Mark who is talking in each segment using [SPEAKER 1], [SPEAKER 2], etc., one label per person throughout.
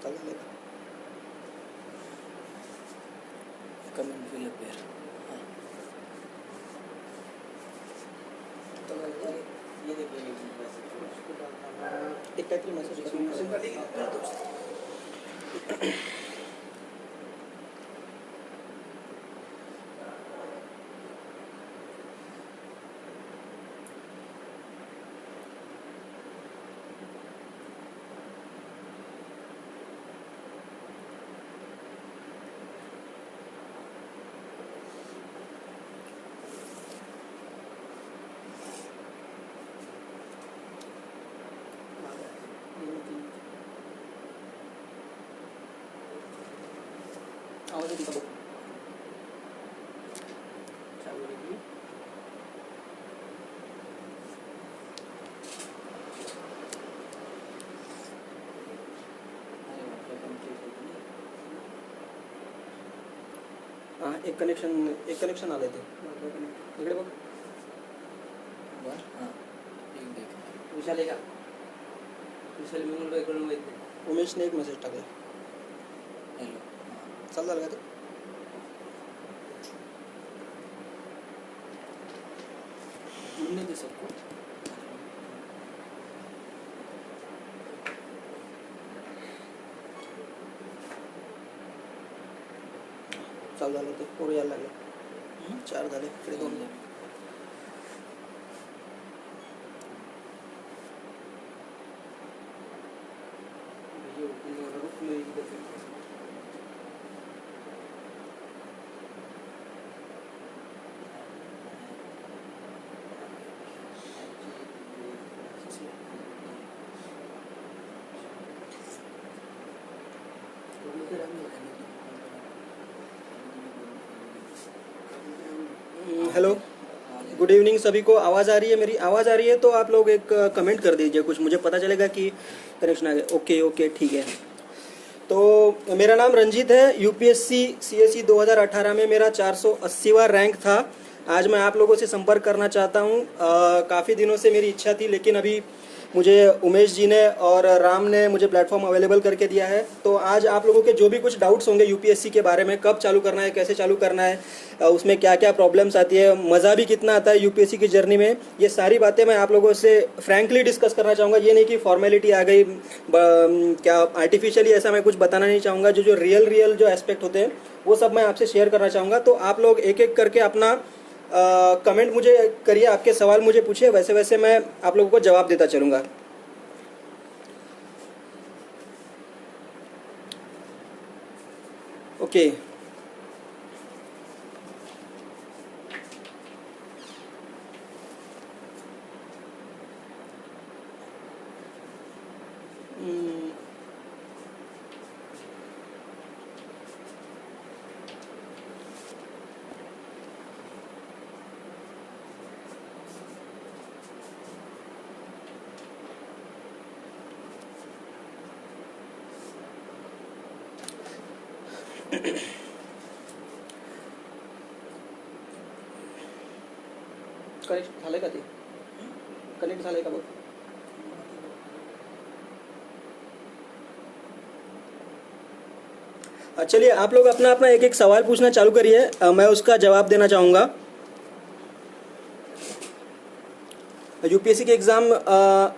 [SPEAKER 1] चल लेगा।
[SPEAKER 2] Comment will appear. हाँ
[SPEAKER 1] चल लेगा।
[SPEAKER 2] ये देखिए
[SPEAKER 1] एक काहीतरी मेसेज आवाज येते का बघ. चालू आहे की? हां एक कनेक्शन आलं ते इकडे बघ.
[SPEAKER 2] बर हां एक देख
[SPEAKER 1] विशाल आहे का?
[SPEAKER 2] विशाल मी म्हणलो इकडून माहीत नाही.
[SPEAKER 1] उमेशने एक मेसेज टाकला.
[SPEAKER 2] हॅलो
[SPEAKER 1] चाल झालं का ते?
[SPEAKER 2] नहीं दे सबको
[SPEAKER 1] चालू झालं ते पोरं यायला लागले. 4 झाले इकडे 2 झाले. हेलो गुड इवनिंग सभी को. आवाज़ आ रही है? मेरी आवाज़ आ रही है तो आप लोग एक कमेंट कर दीजिए, कुछ मुझे पता चलेगा कि कनेक्शन आ गया. ओके ओके ठीक है. तो मेरा नाम रंजीत है. यूपीएससी सीएसई 2018 में मेरा 480वां रैंक था. आज मैं आप लोगों से संपर्क करना चाहता हूँ. काफ़ी दिनों से मेरी इच्छा थी, लेकिन अभी मुझे उमेश जी ने और राम ने मुझे प्लेटफॉर्म अवेलेबल करके दिया है. तो आज आप लोगों के जो भी कुछ डाउट्स होंगे यूपीएससी के बारे में, कब चालू करना है, कैसे चालू करना है, उसमें क्या क्या प्रॉब्लम्स आती है, मज़ा भी कितना आता है यूपीएससी की जर्नी में, ये सारी बातें मैं आप लोगों से फ्रैंकली डिस्कस करना चाहूँगा. ये नहीं कि फॉर्मेलिटी आ गई, क्या आर्टिफिशियली ऐसा मैं कुछ बताना नहीं चाहूँगा. जो जो रियल जो एस्पेक्ट होते हैं वो सब मैं आपसे शेयर करना चाहूँगा. तो आप लोग एक एक करके अपना कमेंट मुझे करिए, आपके सवाल मुझे पूछिए, वैसे वैसे मैं आप लोगों को जवाब देता चलूँगा. ओके कनेक्ट झालं का ते? कनेक्ट झालंय का बघ. चलिए आप लोग अपना अपना एक एक सवाल पूछना चालू करिए, मैं उसका जवाब देना चाहूँगा. यूपीएससी के एग्ज़ाम,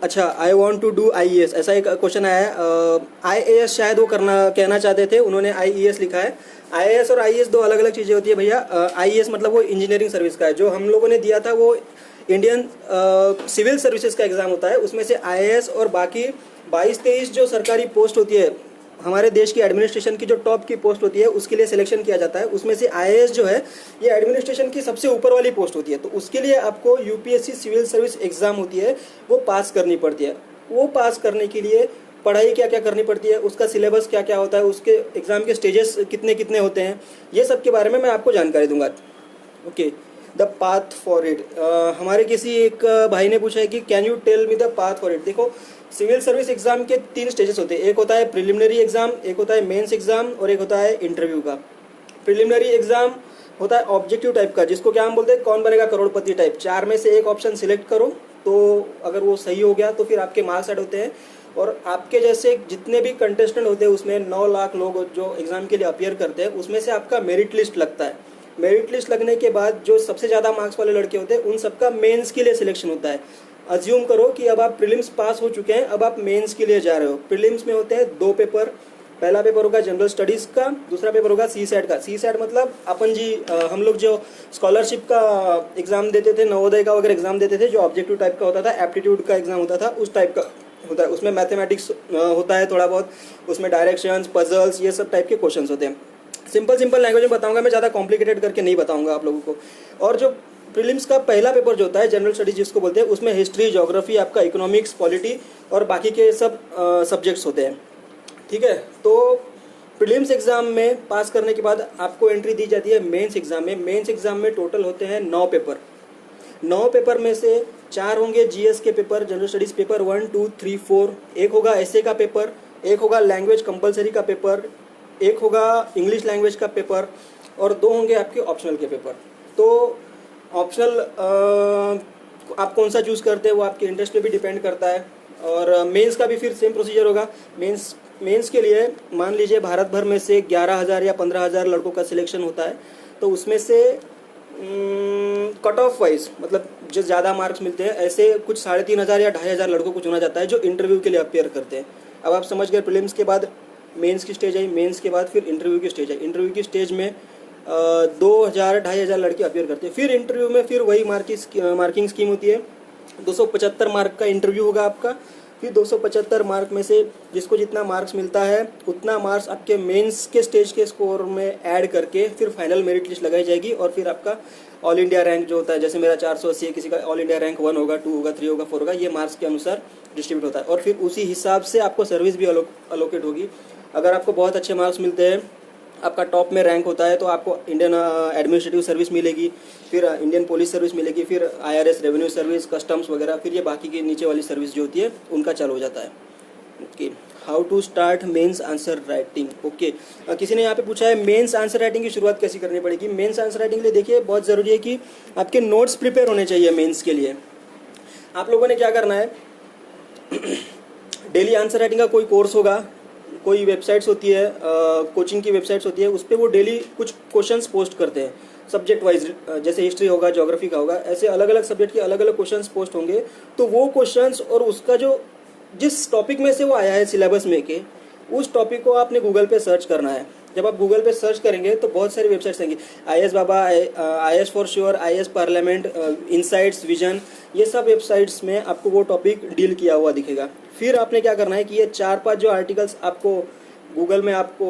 [SPEAKER 1] अच्छा I want to do IAS, ऐसा एक क्वेश्चन आया है. आईएएस शायद वो कहना चाहते थे, उन्होंने आईईएस लिखा है. आईएएस और आईएएस दो अलग अलग चीज़ें होती है भैया. आईएएस मतलब वो इंजीनियरिंग सर्विस का है. जो हम लोगों ने दिया था वो इंडियन सिविल सर्विसेज का एग्ज़ाम होता है. उसमें से आईएएस और बाकी 22-23 जो सरकारी पोस्ट होती है, हमारे देश की एडमिनिस्ट्रेशन की जो टॉप की पोस्ट होती है, उसके लिए सिलेक्शन किया जाता है. उसमें से आईएएस जो है ये एडमिनिस्ट्रेशन की सबसे ऊपर वाली पोस्ट होती है. तो उसके लिए आपको यूपीएससी सिविल सर्विस एग्ज़ाम होती है, वो पास करनी पड़ती है. वो पास करने के लिए पढ़ाई क्या क्या करनी पड़ती है, उसका सिलेबस क्या क्या होता है, उसके एग्ज़ाम के स्टेजेस कितने कितने होते हैं, ये सब के बारे में मैं आपको जानकारी दूंगा. Okay, the path for it. हमारे किसी एक भाई ने पूछा है कि can you tell me the path for it. देखो, सिविल सर्विस एग्ज़ाम के 3 स्टेजेस होते हैं. एक होता है प्रिलिमिनरी एग्ज़ाम, एक होता है मेंस एग्ज़ाम और एक होता है इंटरव्यू का. प्रिलिमिनरी एग्ज़ाम होता है ऑब्जेक्टिव टाइप का, जिसको क्या हम बोलते हैं, कौन बनेगा करोड़पति टाइप. 4 में से एक ऑप्शन सिलेक्ट करो, तो अगर वो सही हो गया तो फिर आपके मार्क्स ऐड होते हैं. और आपके जैसे जितने भी कंटेस्टेंट होते हैं उसमें 9 लाख लोग जो एग्ज़ाम के लिए अपियर करते हैं उसमें से आपका मेरिट लिस्ट लगता है। मेरिट लिस्ट लगने के बाद जो सबसे ज़्यादा मार्क्स वाले लड़के होते हैं उन सबका मेंस के लिए सिलेक्शन होता है। अज्यूम करो कि अब आप प्रीलिम्स पास हो चुके हैं, अब आप मेंस के लिए जा रहे हो। प्रीलिम्स में होते हैं 2 पेपर, पहला पेपर होगा जनरल स्टडीज़ का, दूसरा पेपर होगा सी सेट का। सी सेट मतलब अपन जी हम लोग जो स्कॉलरशिप का एग्ज़ाम देते थे, नवोदय का वगैरह एग्ज़ाम देते थे, जो ऑब्जेक्टिव टाइप का होता था, एप्टीट्यूड का एग्ज़ाम होता था, उस टाइप का होता है। उसमें मैथमेटिक्स होता है थोड़ा बहुत, उसमें डायरेक्शंस, पजल्स, ये सब टाइप के क्वेश्चंस होते हैं। सिंपल लैंग्वेज में बताऊंगा मैं, ज़्यादा कॉम्प्लिकेटेड करके नहीं बताऊंगा आप लोगों को। और जो प्रीलिम्स का पहला पेपर जो होता है जनरल स्टडीज जिसको बोलते हैं, उसमें हिस्ट्री, ज्योग्राफी, आपका इकोनॉमिक्स, पॉलिटी और बाकी के सब सब्जेक्ट्स होते हैं। ठीक है, तो प्रीलिम्स एग्जाम में पास करने के बाद आपको एंट्री दी जाती है मेंस एग्जाम में। मेंस एग्जाम में टोटल होते हैं 9 पेपर। 9 पेपर में से 4 होंगे जीएस के पेपर, जनरल स्टडीज पेपर 1, 2, 3, 4, एक होगा एसए का पेपर, एक होगा लैंग्वेज कंपलसरी का पेपर, एक होगा इंग्लिश लैंग्वेज का पेपर और 2 होंगे आपके ऑप्शनल के पेपर। तो ऑप्शनल आप कौन सा चूज़ करते हैं वो आपके इंटरेस्ट पे भी डिपेंड करता है। और मेंस का भी फिर सेम प्रोसीजर होगा। मेंस के लिए मान लीजिए भारत भर में से 11,000 या 15,000 लड़कों का सिलेक्शन होता है, तो उसमें से कट ऑफ वाइज मतलब जो ज़्यादा मार्क्स मिलते हैं ऐसे कुछ 3,500 या 2,500 लड़कों को चुना जाता है जो इंटरव्यू के लिए अपेयर करते हैं। अब आप समझ गए, प्रीलिम्स के बाद मेंस की स्टेज आई, मेंस के बाद फिर इंटरव्यू की स्टेज आई। इंटरव्यू की स्टेज में 2,000 2,500 लड़के अपियर करते हैं। फिर इंटरव्यू में फिर वही मार्किंग स्कीम होती है। 275 मार्क का इंटरव्यू होगा आपका। फिर 275 मार्क में से जिसको जितना मार्क्स मिलता है उतना मार्क्स आपके मेंस के स्टेज के स्कोर में ऐड करके फिर फाइनल मेरिट लिस्ट लगाई जाएगी। और फिर आपका ऑल इंडिया रैंक जो होता है, जैसे मेरा 480 है, किसी का ऑल इंडिया रैंक 1 होगा, 2 होगा, 3 होगा, 4 होगा, ये मार्क्स के अनुसार डिस्ट्रीब्यूट होता है। और फिर उसी हिसाब से आपको सर्विस भी अलोकेट होगी। अगर आपको बहुत अच्छे मार्क्स मिलते हैं, आपका टॉप में रैंक होता है, तो आपको इंडियन एडमिनिस्ट्रेटिव सर्विस मिलेगी, फिर इंडियन पुलिस सर्विस मिलेगी, फिर आईआरएस, रेवेन्यू सर्विस, कस्टम्स वगैरह, फिर ये बाकी की नीचे वाली सर्विस जो होती है उनका चालू हो जाता है। Okay, how to start mains answer writing. Okay, किसी ने यहाँ पे पूछा है मेंस आंसर राइटिंग की शुरुआत कैसे करनी पड़ेगी। मेंस आंसर राइटिंग के लिए देखिए बहुत ज़रूरी है कि आपके नोट्स प्रिपेयर होने चाहिए। मेंस के लिए आप लोगों ने क्या करना है, डेली आंसर राइटिंग का कोई कोर्स होगा, कोई वेबसाइट्स होती है, कोचिंग की वेबसाइट्स होती है, उस पर वो डेली कुछ क्वेश्चंस पोस्ट करते हैं सब्जेक्ट वाइज। जैसे हिस्ट्री होगा, ज्योग्राफी का होगा, ऐसे अलग अलग सब्जेक्ट के अलग अलग क्वेश्चंस पोस्ट होंगे। तो वो क्वेश्चंस और उसका जो जिस टॉपिक में से वो आया है सिलेबस में के, उस टॉपिक को आपने गूगल पे सर्च करना है। जब आप गूगल पे सर्च करेंगे तो बहुत सारी वेबसाइट्स आएंगी, IAS Baba, IAS for sure, IAS parliament, insights, vision, ये सब वेबसाइट्स में आपको वो टॉपिक डील किया हुआ दिखेगा। फिर आपने क्या करना है कि ये 4-5 जो आर्टिकल्स आपको गूगल में आपको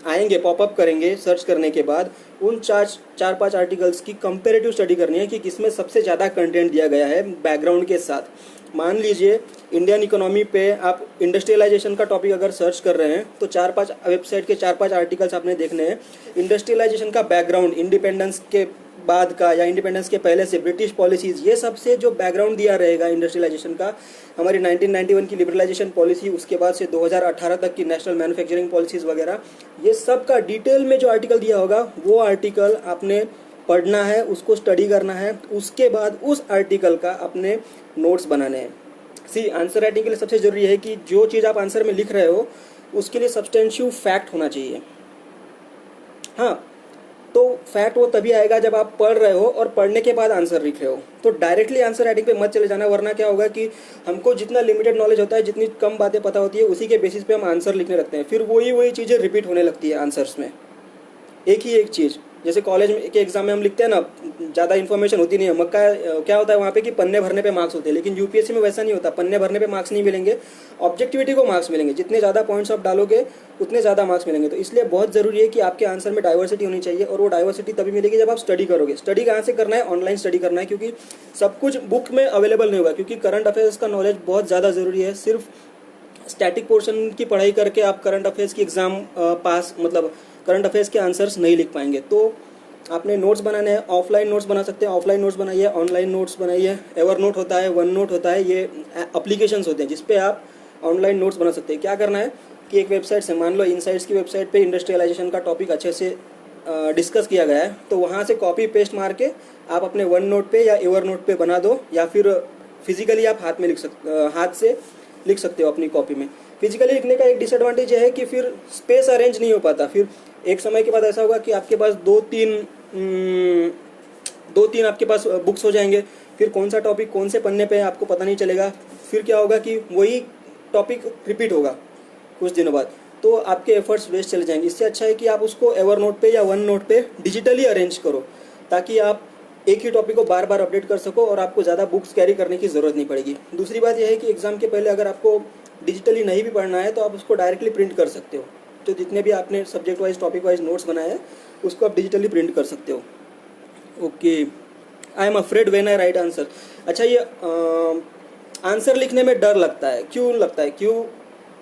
[SPEAKER 1] आएंगे, पॉपअप करेंगे सर्च करने के बाद, उन 4-5 आर्टिकल्स की कंपेरेटिव स्टडी करनी है कि किसमें सबसे ज़्यादा कंटेंट दिया गया है बैकग्राउंड के साथ। मान लीजिए इंडियन इकोनॉमी पे आप इंडस्ट्रियलाइजेशन का टॉपिक अगर सर्च कर रहे हैं तो 4-5 वेबसाइट के 4-5 आर्टिकल्स आपने देखने हैं। इंडस्ट्रियलाइजेशन का बैकग्राउंड, इंडिपेंडेंस के बाद का या इंडिपेंडेंस के पहले से ब्रिटिश पॉलिसीज़, ये सबसे जो बैकग्राउंड दिया रहेगा इंडस्ट्रियलाइजेशन का, हमारी 1991 की लिबरलाइजेशन पॉलिसी, उसके बाद से 2018 तक की नेशनल मैन्युफैक्चरिंग पॉलिसीज़ वगैरह, ये सब का डिटेल में जो आर्टिकल दिया होगा वो आर्टिकल आपने पढ़ना है, उसको स्टडी करना है। उसके बाद उस आर्टिकल का अपने नोट्स बनाने हैं। सी, आंसर राइटिंग के लिए सबसे ज़रूरी है कि जो चीज़ आप आंसर में लिख रहे हो उसके लिए सब्सटेंशिव फैक्ट होना चाहिए। हाँ, तो फैक्ट वो तभी आएगा जब आप पढ़ रहे हो और पढ़ने के बाद आंसर लिख रहे हो। तो डायरेक्टली आंसर राइटिंग पे मत चले जाना, वरना क्या होगा कि हमको जितना लिमिटेड नॉलेज होता है, जितनी कम बातें पता होती है, उसी के बेसिस पे हम आंसर लिखने लगते हैं। फिर वही चीज़ें रिपीट होने लगती है आंसर्स में, एक ही एक चीज़। जैसे कॉलेज में के एग्जाम में हम लिखते हैं ना, ज़्यादा इन्फॉर्मेशन होती नहीं है। मक्का क्या होता है वहाँ पे कि पन्ने भरने पे मार्क्स होते हैं, लेकिन यूपीएससी में वैसा नहीं होता। पन्ने भरने पे मार्क्स नहीं मिलेंगे, ऑब्जेक्टिविटी को मार्क्स मिलेंगे। जितने ज़्यादा पॉइंट्स आप डालोगे उतने ज़्यादा मार्क्स मिलेंगे। तो इसलिए बहुत ज़रूरी है कि आपके आंसर में डाइवर्सिटी होनी चाहिए, और वो डाइवर्सिटी तभी मिलेगी जब आप स्टडी करोगे। स्टडी कहाँ से करना है? ऑनलाइन स्टडी करना है, क्योंकि सब कुछ बुक में अवेलेबल नहीं होगा। क्योंकि करंट अफेयर्स का नॉलेज बहुत ज़्यादा ज़रूरी है। सिर्फ स्टैटिक पोर्शन की पढ़ाई करके आप करंट अफेयर्स की एग्ज़ाम पास मतलब करंट अफेयर्स के आंसर्स नहीं लिख पाएंगे। तो आपने नोट्स बनाने हैं, ऑफलाइन नोट्स बना सकते हैं, ऑफलाइन नोट्स बनाइए, ऑनलाइन नोट्स बनाइए। एवर नोट होता है, वन नोट होता है, ये एप्लीकेशंस होते हैं जिसपे आप ऑनलाइन नोट्स बना सकते हैं। क्या करना है कि एक वेबसाइट से, मान लो इनसाइट्स की वेबसाइट पे इंडस्ट्रियलाइजेशन का टॉपिक अच्छे से डिस्कस किया गया है, तो वहाँ से कॉपी पेस्ट मार के आप अपने वन नोट पे या एवर नोट पे बना दो, या फिर फिजिकली आप हाथ में लिख सकते, हाथ से लिख सकते हो अपनी कॉपी में। फिजिकली लिखने का एक डिसएडवांटेज है कि फिर स्पेस अरेंज नहीं हो पाता, फिर एक समय के बाद ऐसा होगा कि आपके पास दो तीन आपके पास बुक्स हो जाएंगे, फिर कौन सा टॉपिक कौन से पन्ने पे है आपको पता नहीं चलेगा, फिर क्या होगा कि वही टॉपिक रिपीट होगा कुछ दिनों बाद, तो आपके एफर्ट्स वेस्ट चले जाएंगे। इससे अच्छा है कि आप उसको एवर नोट पे या वन नोट पे डिजिटली अरेंज करो, ताकि आप एक ही टॉपिक को बार बार अपडेट कर सको और आपको ज़्यादा बुक्स कैरी करने की ज़रूरत नहीं पड़ेगी। दूसरी बात यह है कि एग्ज़ाम के पहले अगर आपको डिजिटली नहीं भी पढ़ना है तो आप उसको डायरेक्टली प्रिंट कर सकते हो, तो जितने भी आपने subject wise topic wise notes बनाए हैं उसको आप डिजिटली प्रिंट कर सकते हो। Okay, I am afraid when I right answer. अच्छा, ये आंसर लिखने में डर लगता है, क्यों लगता है, क्यों?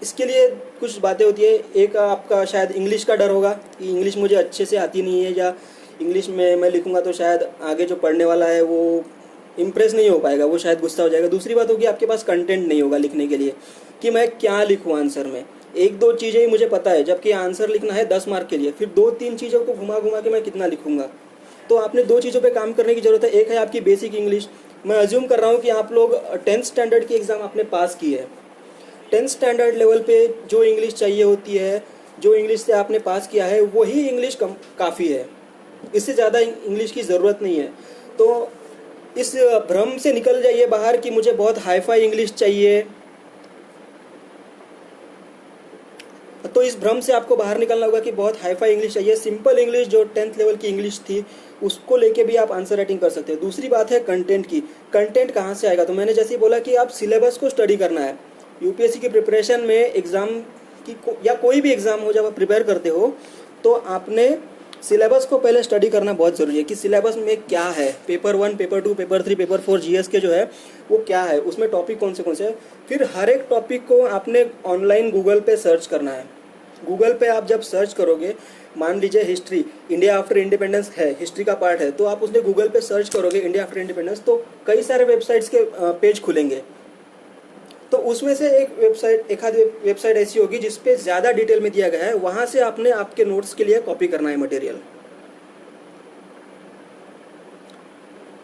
[SPEAKER 1] इसके लिए कुछ बातें होती है। एक आपका शायद इंग्लिश का डर होगा कि इंग्लिश मुझे अच्छे से आती नहीं है, या इंग्लिश में मैं लिखूंगा तो शायद आगे जो पढ़ने वाला है वो इम्प्रेस नहीं हो पाएगा, वो शायद गुस्सा हो जाएगा। दूसरी बात होगी आपके पास कंटेंट नहीं होगा लिखने के लिए कि मैं क्या लिखूँ आंसर में। एक दो चीज़ें ही मुझे पता है, जबकि आंसर लिखना है 10 मार्क के लिए, फिर दो तीन चीज़ों को घुमा घुमा के मैं कितना लिखूंगा। तो आपने दो चीज़ों पे काम करने की ज़रूरत है। एक है आपकी बेसिक इंग्लिश। मैं अज्यूम कर रहा हूँ कि आप लोग 10th स्टैंडर्ड की एग्ज़ाम आपने पास की है। 10th स्टैंडर्ड लेवल पे जो इंग्लिश चाहिए होती है, जो इंग्लिश से आपने पास किया है, वही इंग्लिश काफ़ी है, इससे ज़्यादा इंग्लिश की ज़रूरत नहीं है। तो इस भ्रम से निकल जाइए बाहर कि मुझे बहुत हाई फाई इंग्लिश चाहिए। तो इस भ्रम से आपको बाहर निकलना होगा कि बहुत हाई फाई इंग्लिश चाहिए। सिंपल इंग्लिश जो 10th लेवल की इंग्लिश थी उसको लेके भी आप आंसर राइटिंग कर सकते हो। दूसरी बात है कंटेंट की। कंटेंट कहाँ से आएगा? तो मैंने जैसे ही बोला कि आप सिलेबस को स्टडी करना है। यूपीएससी की प्रिपरेशन में एग्ज़ाम की या कोई भी एग्ज़ाम हो, जब आप प्रिपेयर करते हो तो आपने सिलेबस को पहले स्टडी करना बहुत ज़रूरी है कि सिलेबस में क्या है। Paper 1, paper 2, paper 3, paper 4 GS के जो है वो क्या है, उसमें टॉपिक कौन से हैं। फिर हर एक टॉपिक को आपने ऑनलाइन गूगल पे सर्च करना है। गूगल पे आप जब सर्च करोगे, मान लीजिए हिस्ट्री, इंडिया आफ्टर इंडिपेंडेंस है, हिस्ट्री का पार्ट है, तो आप उसने गूगल पे सर्च करोगे इंडिया आफ्टर इंडिपेंडेंस, तो कई सारे वेबसाइट्स के पेज खुलेंगे। तो उसमें से एक आध वेबसाइट ऐसी होगी जिसपे ज़्यादा डिटेल में दिया गया है, वहाँ से आपने आपके नोट्स के लिए कॉपी करना है मटेरियल।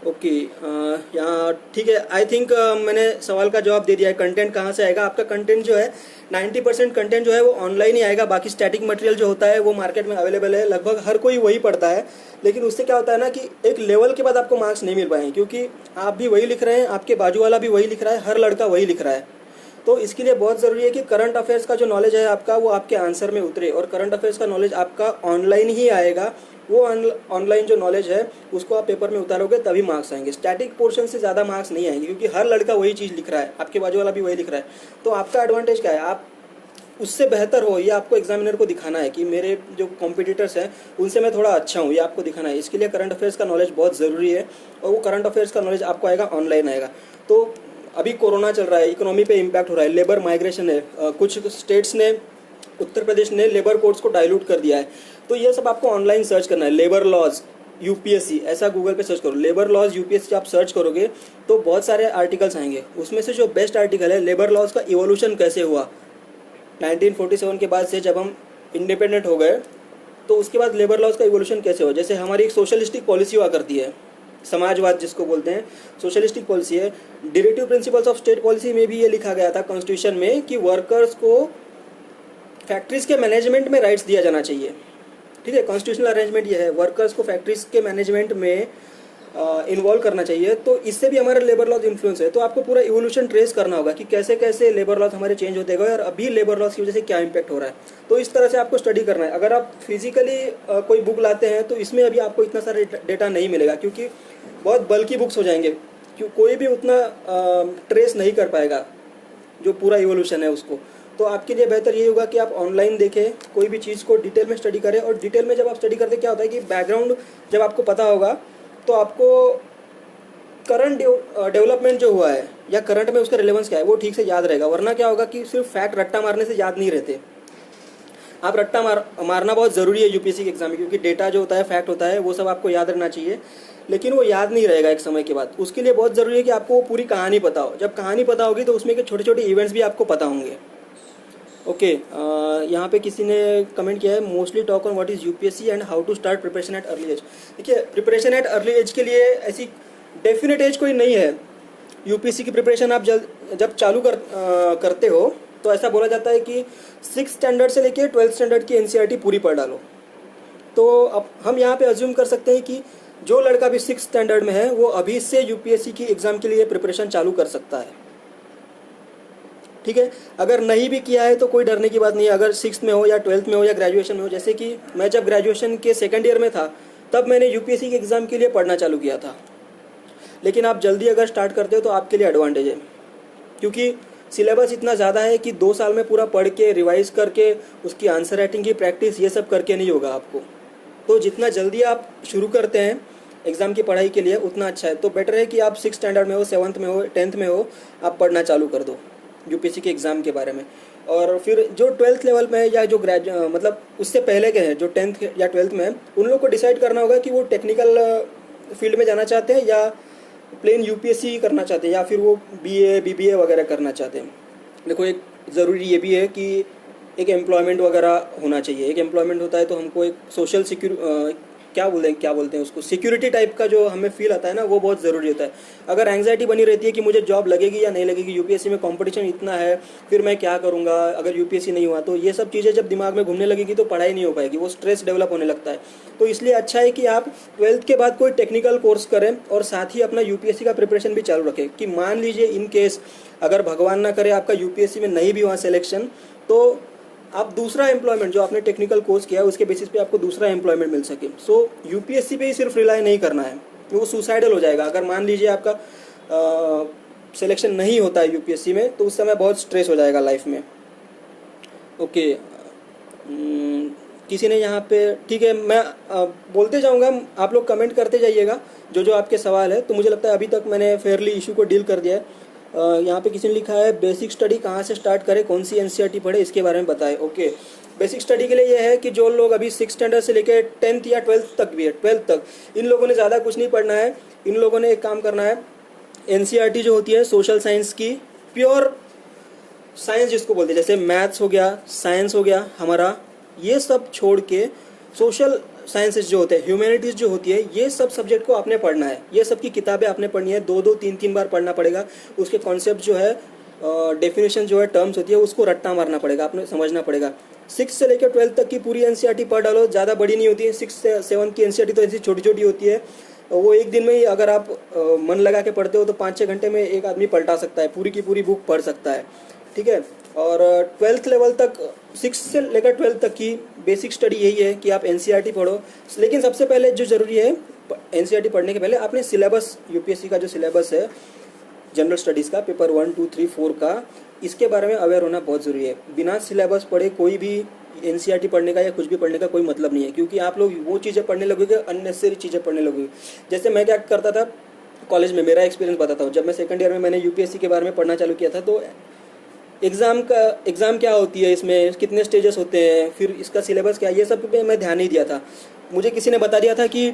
[SPEAKER 1] ओके, यहाँ ठीक है। आई थिंक मैंने सवाल का जवाब दे दिया है। कंटेंट कहाँ से आएगा? आपका कंटेंट जो है 90% कंटेंट जो है वो ऑनलाइन ही आएगा। बाकी स्टैटिक मटेरियल जो होता है वो मार्केट में अवेलेबल है, लगभग हर कोई वही पढ़ता है। लेकिन उससे क्या होता है ना कि एक लेवल के बाद आपको मार्क्स नहीं मिल पाएंगे, क्योंकि आप भी वही लिख रहे हैं, आपके बाजू वाला भी वही लिख रहा है, हर लड़का वही लिख रहा है। तो इसके लिए बहुत ज़रूरी है कि करंट अफेयर्स का जो नॉलेज है आपका वो आपके आंसर में उतरे, और करंट अफेयर्स का नॉलेज आपका ऑनलाइन ही आएगा। वो ऑनलाइन जो नॉलेज है उसको आप पेपर में उतारोगे तभी मार्क्स आएंगे। स्टैटिक पोर्शन से ज़्यादा मार्क्स नहीं आएंगे, क्योंकि हर लड़का वही चीज़ लिख रहा है, आपके बाजू वाला भी वही लिख रहा है। तो आपका एडवांटेज क्या है? आप उससे बेहतर हो, ये आपको एग्जामिनर को दिखाना है कि मेरे जो कॉम्पिटिटर्स हैं उनसे मैं थोड़ा अच्छा हूँ, ये आपको दिखाना है। इसके लिए करंट अफेयर्स का नॉलेज बहुत ज़रूरी है, और वो करंट अफेयर्स का नॉलेज आपको आएगा ऑनलाइन आएगा। तो अभी कोरोना चल रहा है, इकोनॉमी पे इम्पैक्ट हो रहा है, लेबर माइग्रेशन है, कुछ स्टेट्स ने, उत्तर प्रदेश ने लेबर कोड्स को डाइल्यूट कर दिया है। तो ये सब आपको ऑनलाइन सर्च करना है। लेबर लॉज यूपीएससी ऐसा गूगल पे सर्च करो, लेबर लॉज यूपीएससी आप सर्च करोगे तो बहुत सारे आर्टिकल्स आएंगे। उसमें से जो बेस्ट आर्टिकल है, लेबर लॉज का इवोल्यूशन कैसे हुआ 1947 के बाद से, जब हम इंडिपेंडेंट हो गए तो उसके बाद लेबर लॉज का इवोल्यूशन कैसे हुआ। जैसे हमारी एक सोशलिस्टिक पॉलिसी हुआ करती है, समाजवाद जिसको बोलते हैं, सोशलिस्टिक पॉलिसी है। Directive principles of state policy में भी ये लिखा गया था कॉन्स्टिट्यूशन में कि वर्कर्स को फैक्ट्रीज के मैनेजमेंट में राइट्स दिया जाना चाहिए। ठीक है, कॉन्स्टिट्यूशनल अरेंजमेंट ये है, वर्कर्स को फैक्ट्रीज के मैनेजमेंट में इन्वॉल्व करना चाहिए। तो इससे भी हमारा लेबर लॉज इन्फ्लुएंस है। तो आपको पूरा इवोल्यूशन ट्रेस करना होगा कि कैसे कैसे लेबर लॉज हमारे चेंज होते गए और अभी लेबर लॉज की वजह से क्या इम्पैक्ट हो रहा है। तो इस तरह से आपको स्टडी करना है। अगर आप फिजिकली कोई बुक लाते हैं तो इसमें अभी आपको इतना सारा डेटा नहीं मिलेगा, क्योंकि बहुत बल्कि बुक्स हो जाएंगे, क्यों कोई भी उतना ट्रेस नहीं कर पाएगा जो पूरा इवोल्यूशन है उसको। तो आपके लिए बेहतर ये होगा कि आप ऑनलाइन देखें, कोई भी चीज़ को डिटेल में स्टडी करें। और डिटेल में जब आप स्टडी करते क्या होता है कि बैकग्राउंड जब आपको पता होगा तो आपको करंट डेवलपमेंट जो हुआ है या करंट में उसका रिलेवेंस क्या है वो ठीक से याद रहेगा। वरना क्या होगा कि सिर्फ फैक्ट रट्टा मारने से याद नहीं रहते। आप रट्टा मारना बहुत ज़रूरी है यूपीएससी के एग्जाम में, क्योंकि डेटा जो होता है, फैक्ट होता है, वो सब आपको याद रहना चाहिए, लेकिन वो याद नहीं रहेगा एक समय के बाद। उसके लिए बहुत ज़रूरी है कि आपको पूरी कहानी पता हो। जब कहानी पता होगी तो उसमें के छोटे छोटे इवेंट्स भी आपको पता होंगे। ओके, यहाँ पे किसी ने कमेंट किया है, mostly talk on what is UPSC and how to start preparation at early age. देखिए, प्रिपरेशन एट अर्ली एज के लिए ऐसी डेफिनेट एज कोई नहीं है। यूपीएससी की प्रिपरेशन आप जब चालू करते हो तो ऐसा बोला जाता है कि 6 स्टैंडर्ड से लेके 12th स्टैंडर्ड की एनसीईआरटी पूरी पढ़ डालो। तो अब हम यहाँ पे अज्यूम कर सकते हैं कि जो लड़का भी 6 स्टैंडर्ड में है वो अभी से यूपीएससी की एग्ज़ाम के लिए प्रिपरेशन चालू कर सकता है। ठीक है, अगर नहीं भी किया है तो कोई डरने की बात नहीं है। अगर 6th में हो या 12th में हो या ग्रेजुएशन में हो, जैसे कि मैं जब ग्रेजुएशन के सेकेंड ईयर में था तब मैंने यूपीएससी के एग्ज़ाम के लिए पढ़ना चालू किया था। लेकिन आप जल्दी अगर स्टार्ट करते हो तो आपके लिए एडवांटेज है, क्योंकि सिलेबस इतना ज़्यादा है कि 2 साल में पूरा पढ़ के रिवाइज करके उसकी आंसर राइटिंग की प्रैक्टिस ये सब करके नहीं होगा आपको। तो जितना जल्दी आप शुरू करते हैं एग्ज़ाम की पढ़ाई के लिए उतना अच्छा है। तो बेटर है कि आप 6 स्टैंडर्ड में हो, 7th में हो, 10th में हो, आप पढ़ना चालू कर दो यूपीएससी के एग्ज़ाम के बारे में। और फिर जो 12th लेवल में है या जो मतलब उससे पहले के हैं जो 10th या 12th में है, उन लोग को डिसाइड करना होगा कि वो टेक्निकल फील्ड में जाना चाहते हैं या प्लेन यूपीएससी करना चाहते हैं या फिर वो बीए बीबीए वगैरह करना चाहते हैं। देखो, एक ज़रूरी ये भी है कि एक एम्प्लॉयमेंट वगैरह होना चाहिए। एक एम्प्लॉयमेंट होता है तो हमको एक सोशल क्या बोलते हैं उसको, सिक्योरिटी टाइप का जो हमें फील आता है ना, वो बहुत ज़रूरी होता है। अगर एंग्जाइटी बनी रहती है कि मुझे जॉब लगेगी या नहीं लगेगी, यूपीएससी में कंपटीशन इतना है, फिर मैं क्या करूँगा अगर यूपीएससी नहीं हुआ, तो ये सब चीज़ें जब दिमाग में घूमने लगेगी तो पढ़ाई नहीं हो पाएगी, वो स्ट्रेस डेवलप होने लगता है। तो इसलिए अच्छा है कि आप 12th के बाद कोई टेक्निकल कोर्स करें और साथ ही अपना यूपीएससी का प्रिपरेशन भी चालू रखें कि मान लीजिए इन केस अगर भगवान ना करे आपका यूपीएससी में नहीं भी हुआ सिलेक्शन, तो आप दूसरा एम्प्लॉयमेंट जो आपने टेक्निकल कोर्स किया है उसके बेसिस पे आपको दूसरा एम्प्लॉयमेंट मिल सके। सो यूपीएससी पे ही सिर्फ रिलाई नहीं करना है, वो सुसाइडल हो जाएगा। अगर मान लीजिए आपका सिलेक्शन नहीं होता है यूपीएससी में, तो उस समय बहुत स्ट्रेस हो जाएगा लाइफ में। ओके, किसी ने यहाँ पे, ठीक है, मैं बोलते जाऊँगा, आप लोग कमेंट करते जाइएगा जो जो आपके सवाल है। तो मुझे लगता है अभी तक मैंने फेयरली इशू को डील कर दिया है। यहाँ पे किसी ने लिखा है बेसिक स्टडी कहाँ से स्टार्ट करें, कौन सी एनसीईआरटी पढ़े, इसके बारे में बताएं। ओके, बेसिक स्टडी के लिए ये है कि जो लोग अभी 6 स्टैंडर्ड से लेकर 10th या 12th तक भी है, 12th तक, इन लोगों ने ज़्यादा कुछ नहीं पढ़ना है। इन लोगों ने एक काम करना है, एनसीईआरटी जो होती है सोशल साइंस की, प्योर साइंस जिसको बोलते हैं, जैसे मैथ्स हो गया, साइंस हो गया हमारा, ये सब छोड़ के सोशल साइंसेज जो होते हैं, ह्यूमैनिटीज़ जो होती है, ये सब सब्जेक्ट को आपने पढ़ना है। ये सब की किताबें आपने पढ़नी है, 2-2, 3-3 बार पढ़ना पड़ेगा। उसके कॉन्सेप्ट जो है, डेफिनेशन जो है, टर्म्स होती है, उसको रट्टा मारना पड़ेगा, आपने समझना पड़ेगा। 6 से लेकर 12th तक की पूरी एनसीईआरटी पढ़ डालो, ज़्यादा बड़ी नहीं होती है। 6 से 7 की एनसीईआरटी तो ऐसी छोटी छोटी होती है, वो एक दिन में ही अगर आप मन लगा के पढ़ते हो तो 5-6 घंटे में एक आदमी पलटा सकता है, पूरी की पूरी बुक पढ़ सकता है। ठीक है, और 12th लेवल तक, 6 से लेकर 12th तक की बेसिक स्टडी यही है कि आप एनसीईआरटी पढ़ो। लेकिन सबसे पहले जो ज़रूरी है, एनसीईआरटी पढ़ने के पहले आपने सिलेबस, यूपीएससी का जो सिलेबस है जनरल स्टडीज़ का, पेपर 1, 2, 3, 4 का, इसके बारे में अवेयर होना बहुत ज़रूरी है। बिना सिलेबस पढ़े कोई भी एनसीईआरटी पढ़ने का या कुछ भी पढ़ने का कोई मतलब नहीं है, क्योंकि आप लोग वो चीज़ें पढ़ने लगोगे, अननेसेसरी चीज़ें पढ़ने लगोगे। जैसे मैं क्या करता था कॉलेज में, मेरा एक्सपीरियंस बताता हूँ। जब मैं सेकंड ईयर में मैंने यूपीएससी के बारे में पढ़ना चालू किया था, तो एग्ज़ाम क्या होती है, इसमें कितने स्टेजेस होते हैं, फिर इसका सिलेबस क्या है, ये सब पे मैं ध्यान नहीं दिया था। मुझे किसी ने बता दिया था कि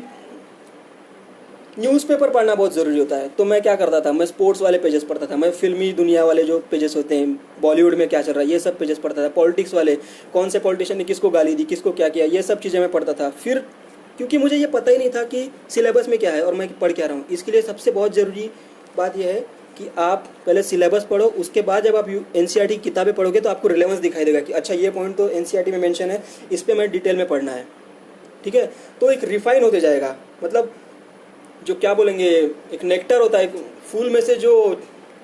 [SPEAKER 1] न्यूज़पेपर पढ़ना बहुत ज़रूरी होता है, तो मैं क्या करता था, मैं स्पोर्ट्स वाले पेजेस पढ़ता था, मैं फिल्मी दुनिया वाले जो पेजेस होते हैं, बॉलीवुड में क्या चल रहा है, ये सब पेजेस पढ़ता था। पॉलिटिक्स वाले, कौन से पॉलिटिशियन ने किसको गाली दी, किसको क्या किया, ये सब चीज़ें मैं पढ़ता था। फिर क्योंकि मुझे ये पता ही नहीं था कि सिलेबस में क्या है और मैं पढ़ क्या रहा हूँ, इसके लिए सबसे बहुत ज़रूरी बात यह है कि आप पहले सिलेबस पढ़ो, उसके बाद जब आप एनसीईआरटी की किताबें पढ़ोगे तो आपको रिलेवेंस दिखाई देगा कि अच्छा ये पॉइंट तो एनसीईआरटी में मेंशन है, इस पे मैं डिटेल में पढ़ना है। ठीक है, तो एक रिफाइन होते जाएगा, मतलब जो क्या बोलेंगे, एक नेक्टर होता है, एक फूल में से जो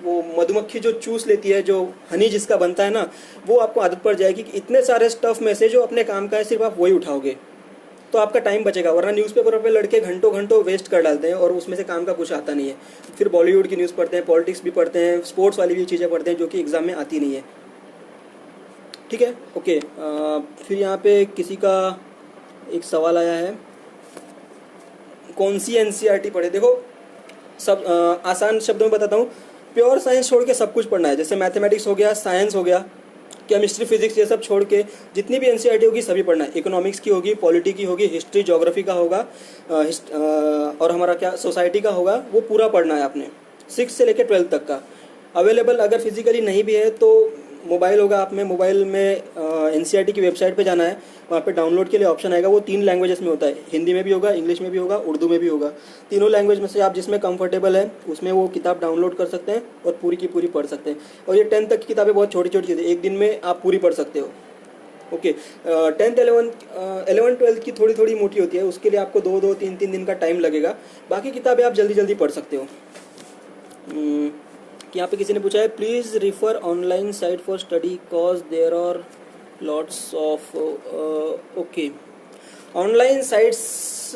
[SPEAKER 1] वो मधुमक्खी जो चूस लेती है, जो हनी जिसका बनता है ना, वो आपको आदत पड़ जाएगी कि इतने सारे स्टफ में से जो अपने काम का है सिर्फ आप वही उठाओगे, तो आपका टाइम बचेगा। वरना न्यूज़पेपर पे लड़के घंटों घंटों वेस्ट कर डालते हैं और उसमें से काम का कुछ आता नहीं है। फिर बॉलीवुड की न्यूज़ पढ़ते हैं, पॉलिटिक्स भी पढ़ते हैं, स्पोर्ट्स वाली भी चीज़ें पढ़ते हैं जो कि एग्ज़ाम में आती नहीं है। ठीक है, ओके। फिर यहाँ पे किसी का एक सवाल आया है, कौन सी एनसीईआरटी पढ़े। देखो, सब आसान शब्दों में बताता हूँ, प्योर साइंस छोड़ के सब कुछ पढ़ना है। जैसे मैथमेटिक्स हो गया, साइंस हो गया, केमिस्ट्री, फिजिक्स, ये सब छोड़ के जितनी भी एनसीईआरटी होगी सभी पढ़ना है। इकोनॉमिक्स की होगी, पॉलिटी की होगी, हिस्ट्री, ज्योग्राफी का होगा, और हमारा क्या सोसाइटी का होगा, वो पूरा पढ़ना है आपने 6 से लेकर 12th तक का। अवेलेबल अगर फिजिकली नहीं भी है तो मोबाइल होगा, आप में मोबाइल में NCERT की वेबसाइट पे जाना है, वहाँ पे डाउनलोड के लिए ऑप्शन आएगा। वो 3 लैंग्वेजेस में होता है, हिंदी में भी होगा, इंग्लिश में भी होगा, उर्दू में भी होगा। तीनों लैंग्वेज में से आप जिसमें कंफर्टेबल है उसमें वो किताब डाउनलोड कर सकते हैं और पूरी की पूरी पढ़ सकते हैं। और ये 10th तक की किताबें बहुत छोटी छोटी चीज़ें, एक दिन में आप पूरी पढ़ सकते हो। ओके, 10th 11th 12th की थोड़ी थोड़ी मोटी होती है, उसके लिए आपको 2 2 3 3 दिन का टाइम लगेगा। बाकी किताबें आप जल्दी जल्दी पढ़ सकते हो। कि यहाँ पे किसी ने पूछा है, please refer online site for study cause there are lots of. Okay, online sites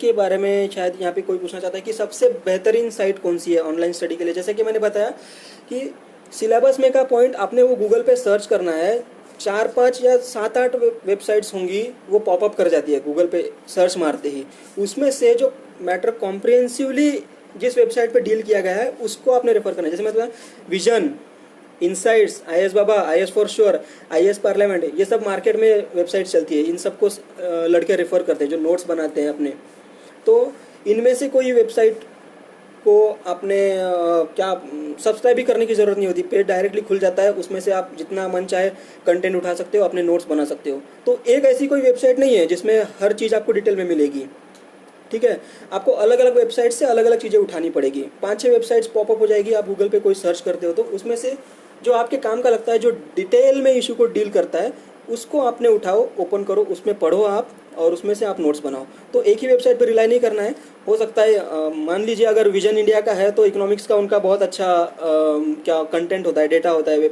[SPEAKER 1] के बारे में शायद यहाँ पे कोई पूछना चाहता है कि सबसे बेहतरीन साइट कौन सी है ऑनलाइन स्टडी के लिए। जैसे कि मैंने बताया कि सिलेबस में का पॉइंट आपने वो गूगल पे सर्च करना है, 4 5 या 7 8 वेबसाइट्स होंगी, वो पॉपअप कर जाती है गूगल पे सर्च मारते ही। उसमें से जो मैटर कॉम्प्रिहेंसिवली जिस वेबसाइट पे डील किया गया है उसको आपने रेफर करना है। जैसे मतलब vision, insights, IAS Baba, IAS for sure, IAS parliament, ये सब मार्केट में वेबसाइट चलती है। इन सबको लड़के रेफर करते हैं जो नोट्स बनाते हैं अपने। तो इनमें से कोई वेबसाइट को आपने क्या सब्सक्राइब भी करने की ज़रूरत नहीं होती, पेज डायरेक्टली खुल जाता है, उसमें से आप जितना मन चाहे कंटेंट उठा सकते हो, अपने नोट्स बना सकते हो। तो एक ऐसी कोई वेबसाइट नहीं है जिसमें हर चीज़ आपको डिटेल में मिलेगी, ठीक है। आपको अलग अलग वेबसाइट से अलग अलग चीज़ें उठानी पड़ेगी। 5 6 वेबसाइट्स पॉपअप हो जाएगी, आप गूगल पे कोई सर्च करते हो तो उसमें से जो आपके काम का लगता है, जो डिटेल में इशू को डील करता है, उसको आपने उठाओ, ओपन करो, उसमें पढ़ो आप, और उसमें से आप नोट्स बनाओ। तो एक ही वेबसाइट पर रिलाई नहीं करना है। हो सकता है मान लीजिए अगर विजन इंडिया का है तो इकोनॉमिक्स का उनका बहुत अच्छा क्या कंटेंट होता है, डेटा होता है,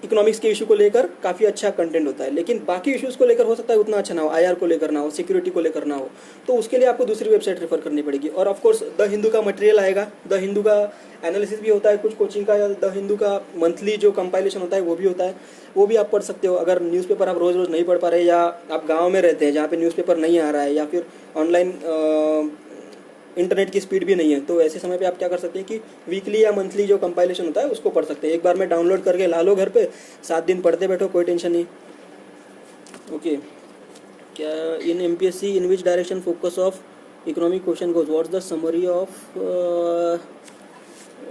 [SPEAKER 1] इकोनॉमिक्स के इशू को लेकर काफ़ी अच्छा कंटेंट होता है। लेकिन बाकी इश्यूज़ को लेकर हो सकता है उतना अच्छा ना हो, IR को लेकर ना हो, सिक्योरिटी को लेकर ना हो, तो उसके लिए आपको दूसरी वेबसाइट रेफर करनी पड़ेगी। और ऑफ कोर्स द हिंदू का मटेरियल आएगा, द हिंदू का एनालिसिस भी होता है कुछ कोचिंग का, या द हिंदू का मंथली जो कंपाइलेशन होता है वो भी होता है, वो भी आप पढ़ सकते हो। अगर न्यूज़पेपर आप रोज़ रोज़ नहीं पढ़ पा रहे, या आप गाँव में रहते हैं जहाँ पे न्यूज़पेपर नहीं आ रहा है, या फिर ऑनलाइन इंटरनेट की स्पीड भी नहीं है, तो ऐसे समय पे आप क्या कर सकते हैं कि वीकली या मंथली जो कंपाइलेशन होता है उसको पढ़ सकते हैं। एक बार में डाउनलोड करके ला लो घर पे, 7 दिन पढ़ते बैठो, कोई टेंशन नहीं। ओके, क्या इन MPSC in which direction focus of economic question goes, what's the summary of,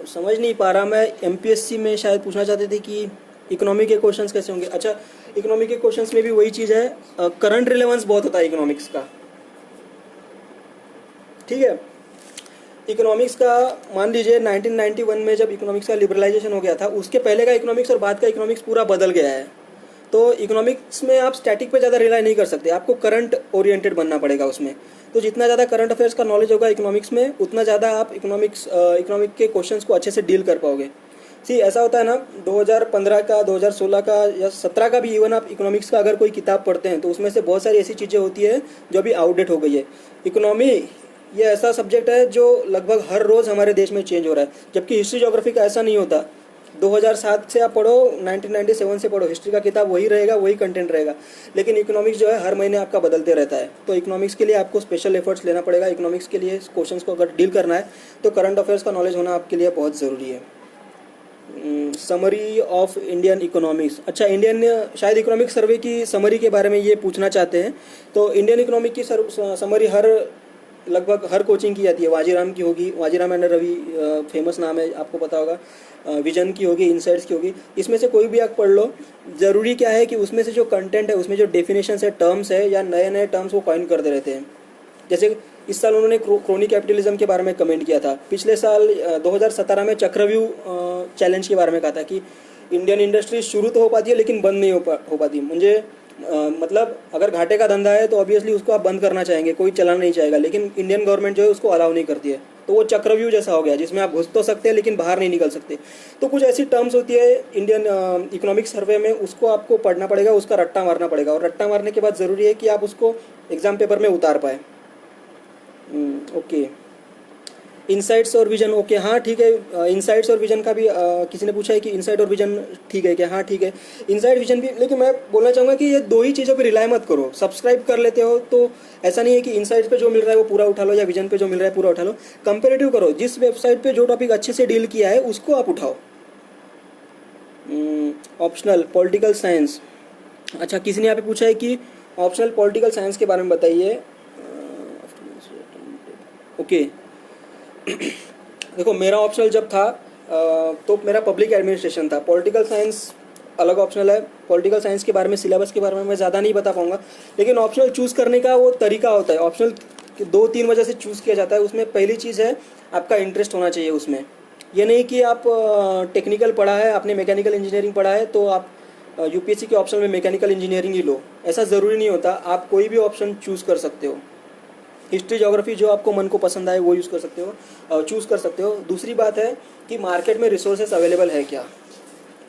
[SPEAKER 1] समझ नहीं पा रहा मैं। MPSC में शायद पूछना चाहते थे कि इकोनॉमिक के क्वेश्चंस कैसे होंगे। अच्छा, इकोनॉमिक के क्वेश्चंस में भी वही चीज़ है, करंट रिलेवेंस बहुत होता है इकोनॉमिक्स का, ठीक है। इकोनॉमिक्स का मान लीजिए 1991 में जब इकोनॉमिक्स का लिबरलाइजेशन हो गया था, उसके पहले का इकोनॉमिक्स और बाद का इकोनॉमिक्स पूरा बदल गया है। तो इकोनॉमिक्स में आप स्टैटिक पे ज़्यादा रिलाई नहीं कर सकते, आपको करंट ओरिएंटेड बनना पड़ेगा उसमें। तो जितना ज़्यादा करंट अफेयर्स का नॉलेज होगा इकोनॉमिक्स में, उतना ज़्यादा आप इकोनॉमिक के क्वेश्चंस को अच्छे से डील कर पाओगे। ऐसा होता है ना, 2015 का, 2016 का या 17 का भी इवन आप इकोनॉमिक्स का अगर कोई किताब पढ़ते हैं तो उसमें से बहुत सारी ऐसी चीज़ें होती है जो अभी आउटडेट हो गई है। इकोनॉमी ये ऐसा सब्जेक्ट है जो लगभग हर रोज़ हमारे देश में चेंज हो रहा है, जबकि हिस्ट्री ज्योग्राफी का ऐसा नहीं होता। 2007 से आप पढ़ो, 1997 से पढ़ो, हिस्ट्री का किताब वही रहेगा, वही कंटेंट रहेगा। लेकिन इकोनॉमिक्स जो है हर महीने आपका बदलते रहता है। तो इकोनॉमिक्स के लिए आपको स्पेशल एफर्ट्स लेना पड़ेगा। इकोनॉमिक्स के लिए क्वेश्चंस को अगर डील करना है तो करंट अफेयर्स का नॉलेज होना आपके लिए बहुत ज़रूरी है। समरी ऑफ इंडियन इकोनॉमिक्स, अच्छा, इंडियन शायद इकोनॉमिक सर्वे की समरी के बारे में ये पूछना चाहते हैं। तो इंडियन इकोनॉमिक की समरी लगभग हर कोचिंग की जाती है। वाजीराम की होगी, वाजीराम एंड रवि फेमस नाम है, आपको पता होगा। विजन की होगी, इनसाइट्स की होगी, इसमें से कोई भी आप पढ़ लो। ज़रूरी क्या है कि उसमें से जो कंटेंट है, उसमें जो डेफिनेशंस है, टर्म्स है, या नए नए टर्म्स वो कॉइन करते रहते हैं। जैसे इस साल उन्होंने क्रोनी कैपिटलिज्म के बारे में कमेंट किया था। पिछले साल 2017 में चक्रव्यूह चैलेंज के बारे में कहा था कि इंडियन इंडस्ट्री शुरू तो हो पाती है लेकिन बंद नहीं हो पाती। मुझे मतलब अगर घाटे का धंधा है तो ऑब्वियसली उसको आप बंद करना चाहेंगे, कोई चलाना नहीं चाहेगा, लेकिन इंडियन गवर्नमेंट जो है उसको अलाउ नहीं करती है। तो वो चक्रव्यूह जैसा हो गया जिसमें आप घुस तो सकते हैं लेकिन बाहर नहीं निकल सकते। तो कुछ ऐसी टर्म्स होती है इंडियन इकोनॉमिक सर्वे में, उसको आपको पढ़ना पड़ेगा, उसका रट्टा मारना पड़ेगा। और रट्टा मारने के बाद ज़रूरी है कि आप उसको एग्जाम पेपर में उतार पाए। ओके, इनसाइट्स और विजन, ओके, हाँ ठीक है। इनसाइट्स और विजन का भी किसी ने पूछा है कि इनसाइट और विजन ठीक है क्या। हाँ ठीक है, इनसाइट विजन भी। लेकिन मैं बोलना चाहूँगा कि ये दो ही चीज़ों पे रिलाई मत करो। सब्सक्राइब कर लेते हो तो ऐसा नहीं है कि इनसाइट्स पे जो मिल रहा है वो पूरा उठा लो, या विजन पे जो मिल रहा है पूरा उठा लो। कंपेरेटिव करो, जिस वेबसाइट पे जो टॉपिक अच्छे से डील किया है उसको आप उठाओ। ऑप्शनल पॉलिटिकल साइंस, अच्छा, किसी ने यहाँ पे पूछा है कि ऑप्शनल पॉलिटिकल साइंस के बारे में बताइए। ओके देखो, मेरा ऑप्शनल जब था तो मेरा पब्लिक एडमिनिस्ट्रेशन था। पॉलिटिकल साइंस अलग ऑप्शनल है। पॉलिटिकल साइंस के बारे में, सिलेबस के बारे में मैं ज़्यादा नहीं बता पाऊंगा, लेकिन ऑप्शनल चूज़ करने का वो तरीका होता है। ऑप्शनल 2-3 वजह से चूज़ किया जाता है। उसमें पहली चीज़ है आपका इंटरेस्ट होना चाहिए उसमें। ये नहीं कि आप टेक्निकल पढ़ा है, आपने मैकेनिकल इंजीनियरिंग पढ़ा है तो आप यूपीएससी के ऑप्शन में मैकेनिकल इंजीनियरिंग ही लो, ऐसा ज़रूरी नहीं होता। आप कोई भी ऑप्शन चूज़ कर सकते हो। हिस्ट्री, ज्योग्राफी जो आपको मन को पसंद आए वो यूज़ कर सकते हो, चूज़ कर सकते हो। दूसरी बात है कि मार्केट में रिसोर्सेज अवेलेबल है क्या।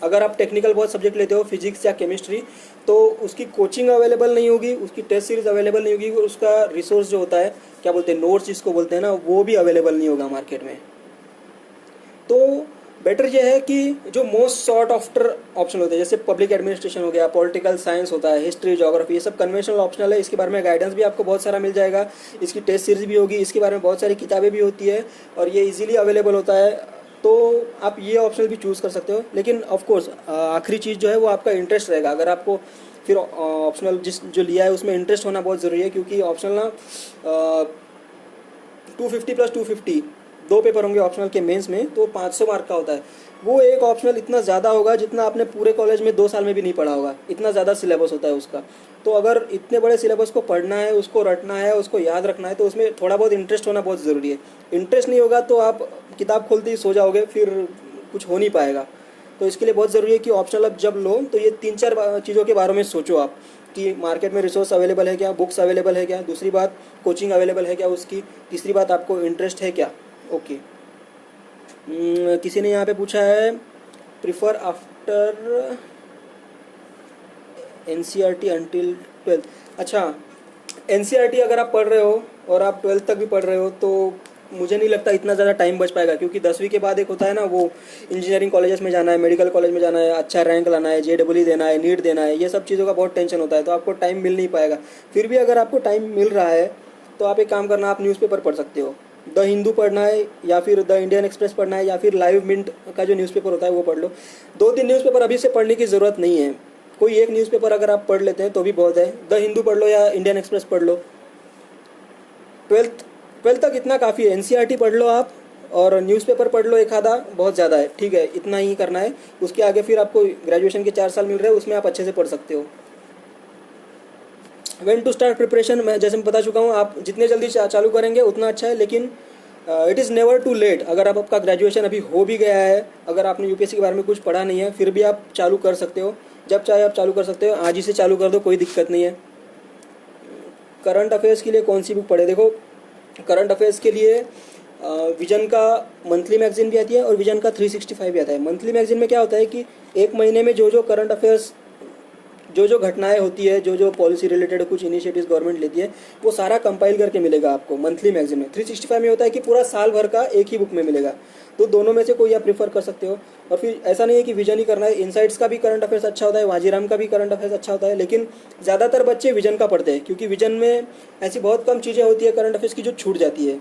[SPEAKER 1] अगर आप टेक्निकल बहुत सब्जेक्ट लेते हो, फिजिक्स या केमिस्ट्री, तो उसकी कोचिंग अवेलेबल नहीं होगी, उसकी टेस्ट सीरीज अवेलेबल नहीं होगी, उसका रिसोर्स जो होता है, क्या बोलते हैं, नोट्स जिसको बोलते हैं ना, वो भी अवेलेबल नहीं होगा मार्केट में। तो बेटर ये है कि जो मोस्ट सॉर्ट आफ्टर ऑप्शन होते हैं, जैसे पब्लिक एडमिनिस्ट्रेशन हो गया, पॉलिटिकल साइंस होता है, हिस्ट्री, ज्योग्राफी, ये सब कन्वेंशनल ऑप्शनल है। इसके बारे में गाइडेंस भी आपको बहुत सारा मिल जाएगा, इसकी टेस्ट सीरीज भी होगी, इसके बारे में बहुत सारी किताबें भी होती है और ये इजीली अवेलेबल होता है। तो आप ये ऑप्शनल भी चूज़ कर सकते हो। लेकिन ऑफ कोर्स आखिरी चीज़ जो है वो आपका इंटरेस्ट रहेगा। अगर आपको फिर ऑप्शनल जो लिया है उसमें इंटरेस्ट होना बहुत ज़रूरी है, क्योंकि ऑप्शनल ना 250 + 250 2 पेपर होंगे ऑप्शनल के मेंस में, तो 500 मार्क का होता है। वो एक ऑप्शनल इतना ज़्यादा होगा जितना आपने पूरे कॉलेज में 2 साल में भी नहीं पढ़ा होगा, इतना ज़्यादा सिलेबस होता है उसका। तो अगर इतने बड़े सिलेबस को पढ़ना है, उसको रटना है, उसको याद रखना है, तो उसमें थोड़ा बहुत इंटरेस्ट होना बहुत ज़रूरी है। इंटरेस्ट नहीं होगा तो आप किताब खोलते ही सो जाओगे, फिर कुछ हो नहीं पाएगा। तो इसके लिए बहुत ज़रूरी है कि ऑप्शनल अब जब लो तो ये 3-4 चीज़ों के बारे में सोचो आप, कि मार्केट में रिसोर्स अवेलेबल है क्या, बुक्स अवेलेबल है क्या, दूसरी बात कोचिंग अवेलेबल है क्या उसकी, तीसरी बात आपको इंटरेस्ट है क्या। ओके। किसी ने यहाँ पे पूछा है prefer after NCERT until 12th। अच्छा, एनसीईआरटी अगर आप पढ़ रहे हो और आप 12th तक भी पढ़ रहे हो तो मुझे नहीं लगता इतना ज़्यादा टाइम बच पाएगा, क्योंकि 10वीं के बाद एक होता है ना, वो इंजीनियरिंग कॉलेजेस में जाना है, मेडिकल कॉलेज में जाना है, अच्छा रैंक लाना है, जेडब्ल्यू देना है, नीट देना है, ये सब चीज़ों का बहुत टेंशन होता है, तो आपको टाइम मिल नहीं पाएगा। फिर भी अगर आपको टाइम मिल रहा है तो आप एक काम करना, आप न्यूज़पेपर पढ़ सकते हो। द हिंदू पढ़ना है या फिर द इंडियन एक्सप्रेस पढ़ना है या फिर लाइव मिंट का जो न्यूज़पेपर होता है वो पढ़ लो। 2-3 न्यूज़पेपर अभी से पढ़ने की ज़रूरत नहीं है, कोई एक न्यूज़पेपर अगर आप पढ़ लेते हैं तो भी बहुत है। द हिंदू पढ़ लो या इंडियन एक्सप्रेस पढ़ लो। 12th तक इतना काफ़ी है। एनसीईआरटी पढ़ लो आप और न्यूज़पेपर पढ़ लो एक आधा, बहुत ज़्यादा है, ठीक है, इतना ही करना है। उसके आगे फिर आपको ग्रेजुएशन के 4 साल मिल रहे हैं, उसमें आप अच्छे से पढ़ सकते हो। व्हेन टू स्टार्ट प्रिपरेशन, मैं जैसे मैं बता चुका हूँ, आप जितने जल्दी चालू करेंगे उतना अच्छा है, लेकिन it is never too late. अगर आप आपका ग्रेजुएशन अभी हो भी गया है, अगर आपने यूपीएससी के बारे में कुछ पढ़ा नहीं है, फिर भी आप चालू कर सकते हो, जब चाहे आप चालू कर सकते हो। आज ही से चालू कर दो, कोई दिक्कत नहीं है। करंट अफेयर्स के लिए कौन सी बुक पढ़े? देखो, करंट अफेयर्स के लिए विजन का मंथली मैगजीन भी आती है और विजन का 365 भी आता है। मंथली मैगजीन में क्या होता है कि एक महीने में जो जो करंट अफेयर्स, जो घटनाएं होती है, जो पॉलिसी रिलेटेड कुछ इनिशिएटिव्स गवर्नमेंट लेती है, वो सारा कंपाइल करके मिलेगा आपको मंथली मैगजीन में। 365 में होता है कि पूरा साल भर का एक ही बुक में मिलेगा। तो दोनों में से कोई आप प्रीफर कर सकते हो। और फिर ऐसा नहीं है कि विजन ही करना है, इनसाइट्स का भी करंट अफेयर्स अच्छा होता है, वाजीराम का भी करंट अफेयर्स अच्छा होता है, लेकिन ज़्यादातर बच्चे विजन का पढ़ते हैं, क्योंकि विजन में ऐसी बहुत कम चीज़ें होती है करंट अफेयर्स की जो छूट जाती है।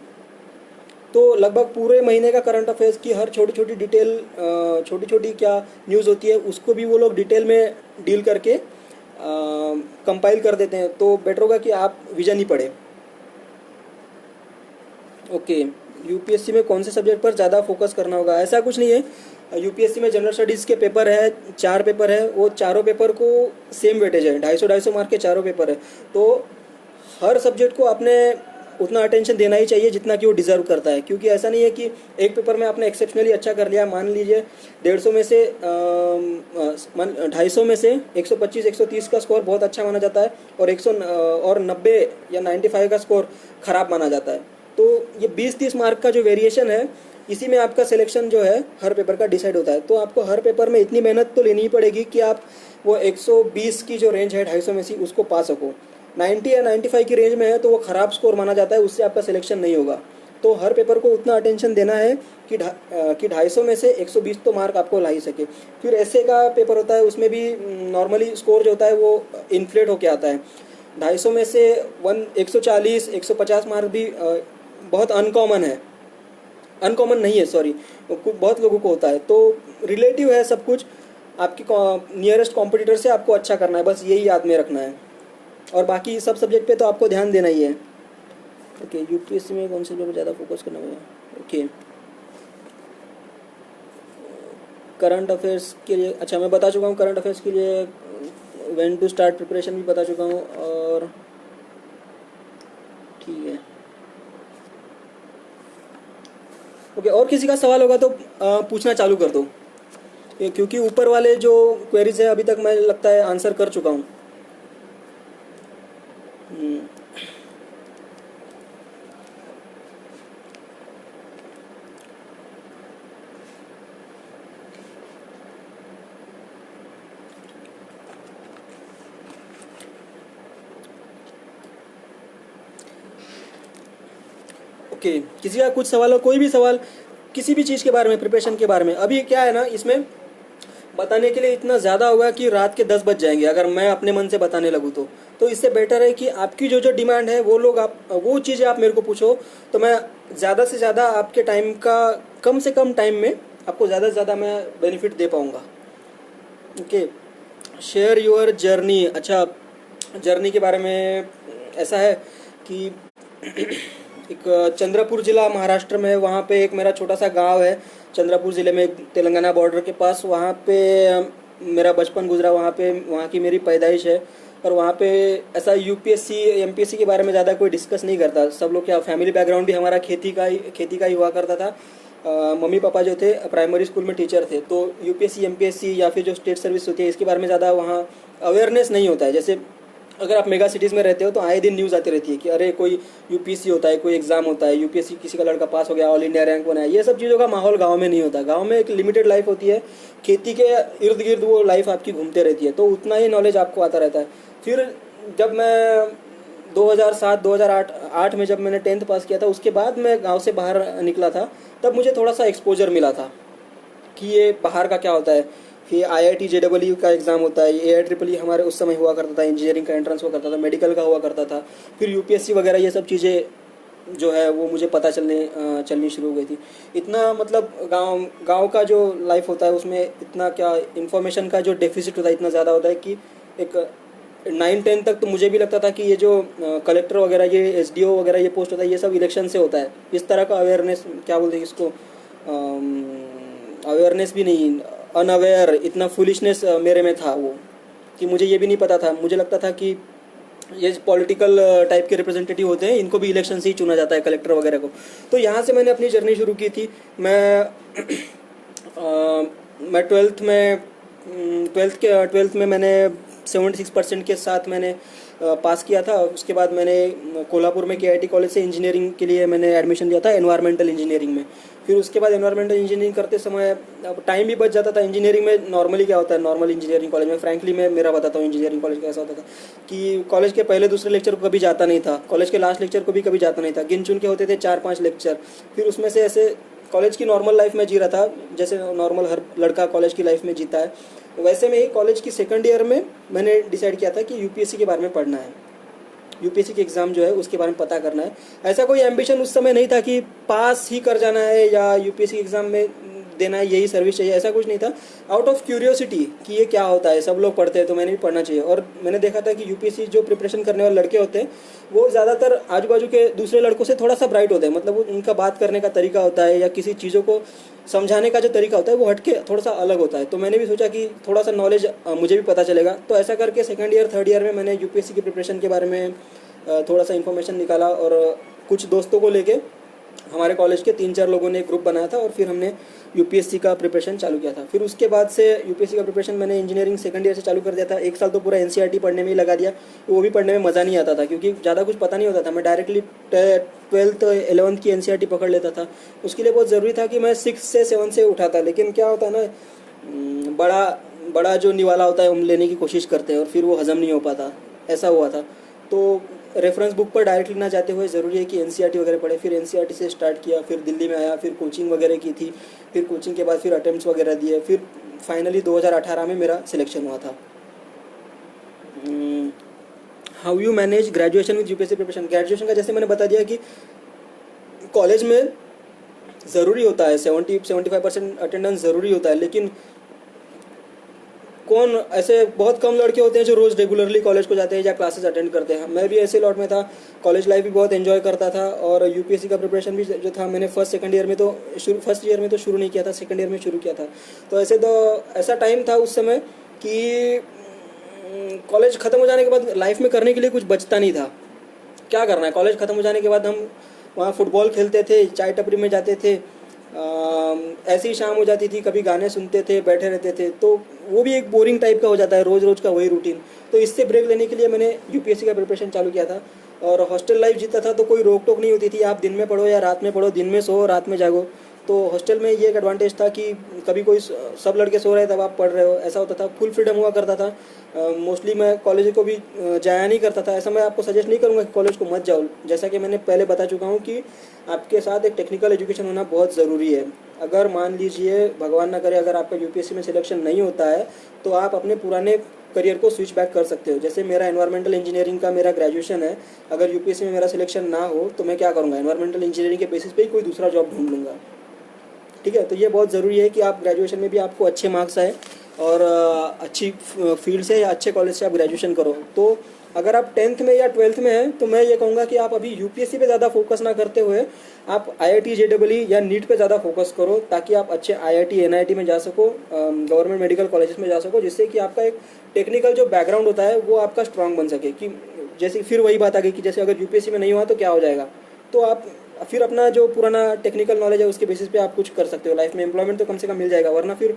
[SPEAKER 1] तो लगभग पूरे महीने का करंट अफेयर्स की हर छोटी छोटी डिटेल, छोटी छोटी क्या न्यूज़ होती है, उसको भी वो लोग डिटेल में डील करके कंपाइल कर देते हैं। तो बेटर होगा कि आप विजन ही पढ़े। ओके, यूपीएससी में कौन से सब्जेक्ट पर ज़्यादा फोकस करना होगा? ऐसा कुछ नहीं है। यूपीएससी में जनरल स्टडीज़ के पेपर है, 4 पेपर है, वो चारों पेपर को सेम वेटेज है, 250-250 मार्क के चारों पेपर है। तो हर सब्जेक्ट को आपने उतना अटेंशन देना ही चाहिए जितना कि वो डिज़र्व करता है, क्योंकि ऐसा नहीं है कि एक पेपर में आपने एक्सेप्शनली अच्छा कर लिया, मान लीजिए 150 में से 250 में से 125-130 का स्कोर बहुत अच्छा माना जाता है और 90 या 95 का स्कोर ख़राब माना जाता है। तो ये 20-30 मार्क का जो वेरिएशन है, इसी में आपका सिलेक्शन जो है हर पेपर का डिसाइड होता है। तो आपको हर पेपर में इतनी मेहनत तो लेनी ही पड़ेगी कि आप वो 120 की जो रेंज है 250 में से उसको पा सको। 90 या 95 की रेंज में है तो वो ख़राब स्कोर माना जाता है, उससे आपका सिलेक्शन नहीं होगा। तो हर पेपर को उतना अटेंशन देना है कि 250 में से 120 तो मार्क आपको ला ही सके। फिर ऐसे का पेपर होता है, उसमें भी नॉर्मली स्कोर जो होता है वो इन्फ्लेट होके आता है। 250 में से 140-150 मार्क भी बहुत अनकॉमन है, अनकॉमन नहीं है, सॉरी, बहुत लोगों को होता है। तो रिलेटिव है सब कुछ, आपकी नियरेस्ट कॉम्पिटिटर से आपको अच्छा करना है, बस यही याद में रखना है। और बाकी सब सब्जेक्ट पे तो आपको ध्यान देना ही है। ओके, यूपीएससी में कौन से पेपर ज़्यादा फोकस करना होगा? ओके, करंट अफेयर्स के लिए, अच्छा मैं बता चुका हूँ करंट अफेयर्स के लिए व्हेन टू स्टार्ट प्रिपरेशन भी बता चुका हूँ। और ठीक है, ओके, और किसी का सवाल होगा तो पूछना चालू कर दो, क्योंकि ऊपर वाले जो क्वेरीज है अभी तक मैं लगता है आंसर कर चुका हूँ। ओके, किसी का कुछ सवाल हो, कोई भी सवाल किसी भी चीज़ के बारे में, प्रिपरेशन के बारे में। अभी क्या है ना, इसमें बताने के लिए इतना ज़्यादा होगा कि रात के 10 बज जाएंगे अगर मैं अपने मन से बताने लगूँ तो इससे बेटर है कि आपकी जो जो डिमांड है वो लोग, आप वो चीज़ें आप मेरे को पूछो, तो मैं ज़्यादा से ज़्यादा आपके टाइम का, कम से कम टाइम में आपको ज़्यादा से ज़्यादा मैं बेनिफिट दे पाऊँगा। Okay, share your journey. अच्छा, जर्नी के बारे में ऐसा है कि एक चंद्रपुर ज़िला महाराष्ट्र में है, वहाँ पे एक मेरा छोटा सा गांव है चंद्रपुर ज़िले में, तेलंगाना बॉर्डर के पास। वहाँ पे मेरा बचपन गुजरा, वहाँ पे वहाँ की मेरी पैदाइश है। और वहाँ पे ऐसा यूपीएससी एमपीएससी के बारे में ज़्यादा कोई डिस्कस नहीं करता। सब लोग क्या, फैमिली बैकग्राउंड भी हमारा खेती का ही हुआ करता था। मम्मी पापा जो थे प्राइमरी स्कूल में टीचर थे, तो यूपीएससी एमपीएससी या फिर जो स्टेट सर्विस होती है इसके बारे में ज़्यादा वहाँ अवेयरनेस नहीं होता है। जैसे अगर आप मेगा सिटीज़ में रहते हो तो आए दिन न्यूज़ आती रहती है कि अरे कोई यूपीएससी होता है, कोई एग्ज़ाम होता है, यूपीएससी किसी का लड़का पास हो गया, ऑल इंडिया रैंक बना है। ये सब चीज़ों का माहौल गांव में नहीं होता। गांव में एक लिमिटेड लाइफ होती है, खेती के इर्द गिर्द वो लाइफ आपकी घूमते रहती है, तो उतना ही नॉलेज आपको आता रहता है। फिर जब मैं 2007-2008 में जब मैंने 10th पास किया था, उसके बाद मैं गाँव से बाहर निकला था, तब मुझे थोड़ा सा एक्सपोजर मिला था कि ये बाहर का क्या होता है। फिर IIT JEE का एग्ज़ाम होता है, AIEEE हमारे उस समय हुआ करता था, इंजीनियरिंग का एंट्रेंस हुआ करता था, मेडिकल का हुआ करता था। फिर यूपीएससी वगैरह ये सब चीज़ें जो है वो मुझे पता चलनी शुरू हो गई थी। इतना मतलब गांव का जो लाइफ होता है उसमें इतना क्या इन्फॉर्मेशन का जो डेफिसिट होता है इतना ज़्यादा होता है कि एक 9-10 तक तो मुझे भी लगता था कि ये जो कलेक्टर वगैरह, ये SDO वगैरह ये पोस्ट होता है, ये सब इलेक्शन से होता है। इस तरह का अवेयरनेस, क्या बोलते हैं इसको, अवेयरनेस भी नहीं, अनअवेयर, इतना फुलिशनेस मेरे में था वो, कि मुझे ये भी नहीं पता था। मुझे लगता था कि ये पॉलिटिकल टाइप के रिप्रेजेंटेटिव होते हैं, इनको भी इलेक्शन से ही चुना जाता है, कलेक्टर वगैरह को। तो यहाँ से मैंने अपनी जर्नी शुरू की थी। मैं ट्वेल्थ में मैंने 76% के साथ मैंने पास किया था। उसके बाद मैंने कोल्हापुर में KIT कॉलेज से इंजीनियरिंग के लिए मैंने एडमिशन लिया था, एनवायरमेंटल इंजीनियरिंग में। फिर उसके बाद एनवायरमेंटल इंजीनियरिंग करते समय अब टाइम भी बच जाता था। इंजीनियरिंग में नॉर्मली क्या होता है, नॉर्मल इंजीनियरिंग कॉलेज में, फ्रैंकली मैं मेरा बताता हूँ इंजीनियरिंग कॉलेज कैसा होता था कि कॉलेज के पहले दूसरे लेक्चर को कभी जाता नहीं था, कॉलेज के लास्ट लेक्चर को भी कभी जाता नहीं था, गिन चुन के होते थे 4-5 लेक्चर। फिर उसमें से ऐसे कॉलेज की नॉर्मल लाइफ में जी रहा था, जैसे नॉर्मल हर लड़का कॉलेज की लाइफ में जीता है। वैसे में ही कॉलेज की सेकंड ईयर में मैंने डिसाइड किया था कि यूपीएससी के बारे में पढ़ना है, यूपीएससी के एग्ज़ाम जो है उसके बारे में पता करना है। ऐसा कोई एम्बिशन उस समय नहीं था कि पास ही कर जाना है या यूपीएससी एग्ज़ाम में देना है, यही सर्विस चाहिए, ऐसा कुछ नहीं था। आउट ऑफ क्यूरियोसिटी कि ये क्या होता है, सब लोग पढ़ते हैं तो मैंने भी पढ़ना चाहिए। और मैंने देखा था कि यूपीएससी जो प्रिपरेशन करने वाले लड़के होते हैं वो ज़्यादातर आजू बाजू के दूसरे लड़कों से थोड़ा सा ब्राइट होते हैं, मतलब वो उनका बात करने का तरीका होता है या किसी चीज़ों को समझाने का जो तरीका होता है वो हटके थोड़ा सा अलग होता है। तो मैंने भी सोचा कि थोड़ा सा नॉलेज मुझे भी पता चलेगा। तो ऐसा करके सेकंड ईयर थर्ड ईयर में मैंने यूपीएससी की प्रिपरेशन के बारे में थोड़ा सा इन्फॉर्मेशन निकाला, और कुछ दोस्तों को लेके हमारे कॉलेज के 3-4 लोगों ने एक ग्रुप बनाया था और फिर हमने यूपीएससी का प्रिपरेशन चालू किया था। फिर उसके बाद से यूपीएससी का प्रिपरेशन मैंने इंजीनियरिंग सेकंड ईयर से चालू कर दिया था। 1 साल तो पूरा NCERT पढ़ने में ही लगा दिया। वो भी पढ़ने में मज़ा नहीं आता था क्योंकि ज़्यादा कुछ पता नहीं होता था। मैं डायरेक्टली 12th 11th की NCERT पकड़ लेता था। उसके लिए बहुत ज़रूरी था कि मैं 6 से 7 से उठाता, लेकिन क्या होता है ना, बड़ा जो निवाला होता है हम लेने की कोशिश करते हैं और फिर वो हज़म नहीं हो पाता, ऐसा हुआ था। तो रेफरेंस बुक पर डायरेक्टली ना जाते हुए ज़रूरी है कि NCERT वगैरह पढ़े। फिर NCERT से स्टार्ट किया, फिर दिल्ली में आया, फिर कोचिंग वगैरह की थी, फिर कोचिंग के बाद फिर अटेम्प्ट्स वगैरह दिए, फिर फाइनली 2018 में मेरा सिलेक्शन हुआ था। How you manage graduation with UPSC preparation. Graduation का जैसे मैंने बता दिया कि कॉलेज में ज़रूरी होता है 70-75% अटेंडेंस ज़रूरी होता है, लेकिन कौन ऐसे बहुत कम लड़के होते हैं जो रोज़ रेगुलरली कॉलेज को जाते हैं या क्लासेस अटेंड करते हैं। मैं भी ऐसे लॉट में था, कॉलेज लाइफ भी बहुत एंजॉय करता था और यूपीएससी का प्रिपरेशन भी जो था मैंने फर्स्ट ईयर में तो शुरू नहीं किया था, सेकंड ईयर में शुरू किया था। तो ऐसा टाइम था उस समय कि कॉलेज ख़त्म हो जाने के बाद लाइफ में करने के लिए कुछ बचता नहीं था। क्या करना है, कॉलेज ख़त्म हो जाने के बाद हम वहाँ फुटबॉल खेलते थे, चाय टपरी में जाते थे, ऐसी शाम हो जाती थी, कभी गाने सुनते थे, बैठे रहते थे, तो वो भी एक बोरिंग टाइप का हो जाता है, रोज़ रोज़ का वही रूटीन। तो इससे ब्रेक लेने के लिए मैंने यूपीएससी का प्रिपरेशन चालू किया था। और हॉस्टल लाइफ जीता था तो कोई रोक टोक नहीं होती थी, आप दिन में पढ़ो या रात में पढ़ो, दिन में सो रात में जागो। तो हॉस्टल में ये एक एडवांटेज था कि कभी कोई सब लड़के सो रहे तब आप पढ़ रहे हो, ऐसा होता था, फुल फ्रीडम हुआ करता था। मोस्टली मैं कॉलेज को भी जाया नहीं करता था। ऐसा मैं आपको सजेस्ट नहीं करूँगा कि कॉलेज को मत जाओ, जैसा कि मैंने पहले बता चुका हूँ कि आपके साथ एक टेक्निकल एजुकेशन होना बहुत ज़रूरी है। अगर मान लीजिए भगवान ना करे अगर आपका यूपीएससी में सिलेक्शन नहीं होता है तो आप अपने पुराने करियर को स्विच बैक कर सकते हो। जैसे मेरा एनवायरमेंटल इंजीनियरिंग का मेरा ग्रेजुएशन है, अगर यूपीएससी में मेरा सिलेक्शन ना हो तो मैं क्या करूँगा, एनवायरमेंटल इंजीनियरिंग के बेसिस पे ही कोई दूसरा जॉब ढूंढ लूँगा। ठीक है, तो ये बहुत ज़रूरी है कि आप ग्रेजुएशन में भी आपको अच्छे मार्क्स आए और अच्छी फील्ड से या अच्छे कॉलेज से आप ग्रेजुएशन करो। तो अगर आप 10th में या 12th में हैं तो मैं ये कहूँगा कि आप अभी यूपीएससी पे ज़्यादा फोकस ना करते हुए आप आईआईटी जेईई या नीट पे ज़्यादा फोकस करो, ताकि आप अच्छे आईआईटी एनआईटी में जा सको, गवर्नमेंट मेडिकल कॉलेजेस में जा सको, जिससे कि आपका एक टेक्निकल जो बैकग्राउंड होता है वो आपका स्ट्रांग बन सके। कि जैसे फिर वही बात आ गई कि जैसे अगर यूपीएससी में नहीं हुआ तो क्या हो जाएगा, तो आप फिर अपना जो पुराना टेक्निकल नॉलेज है उसके बेसिस पे आप कुछ कर सकते हो, लाइफ में एम्प्लॉयमेंट तो कम से कम मिल जाएगा। वरना फिर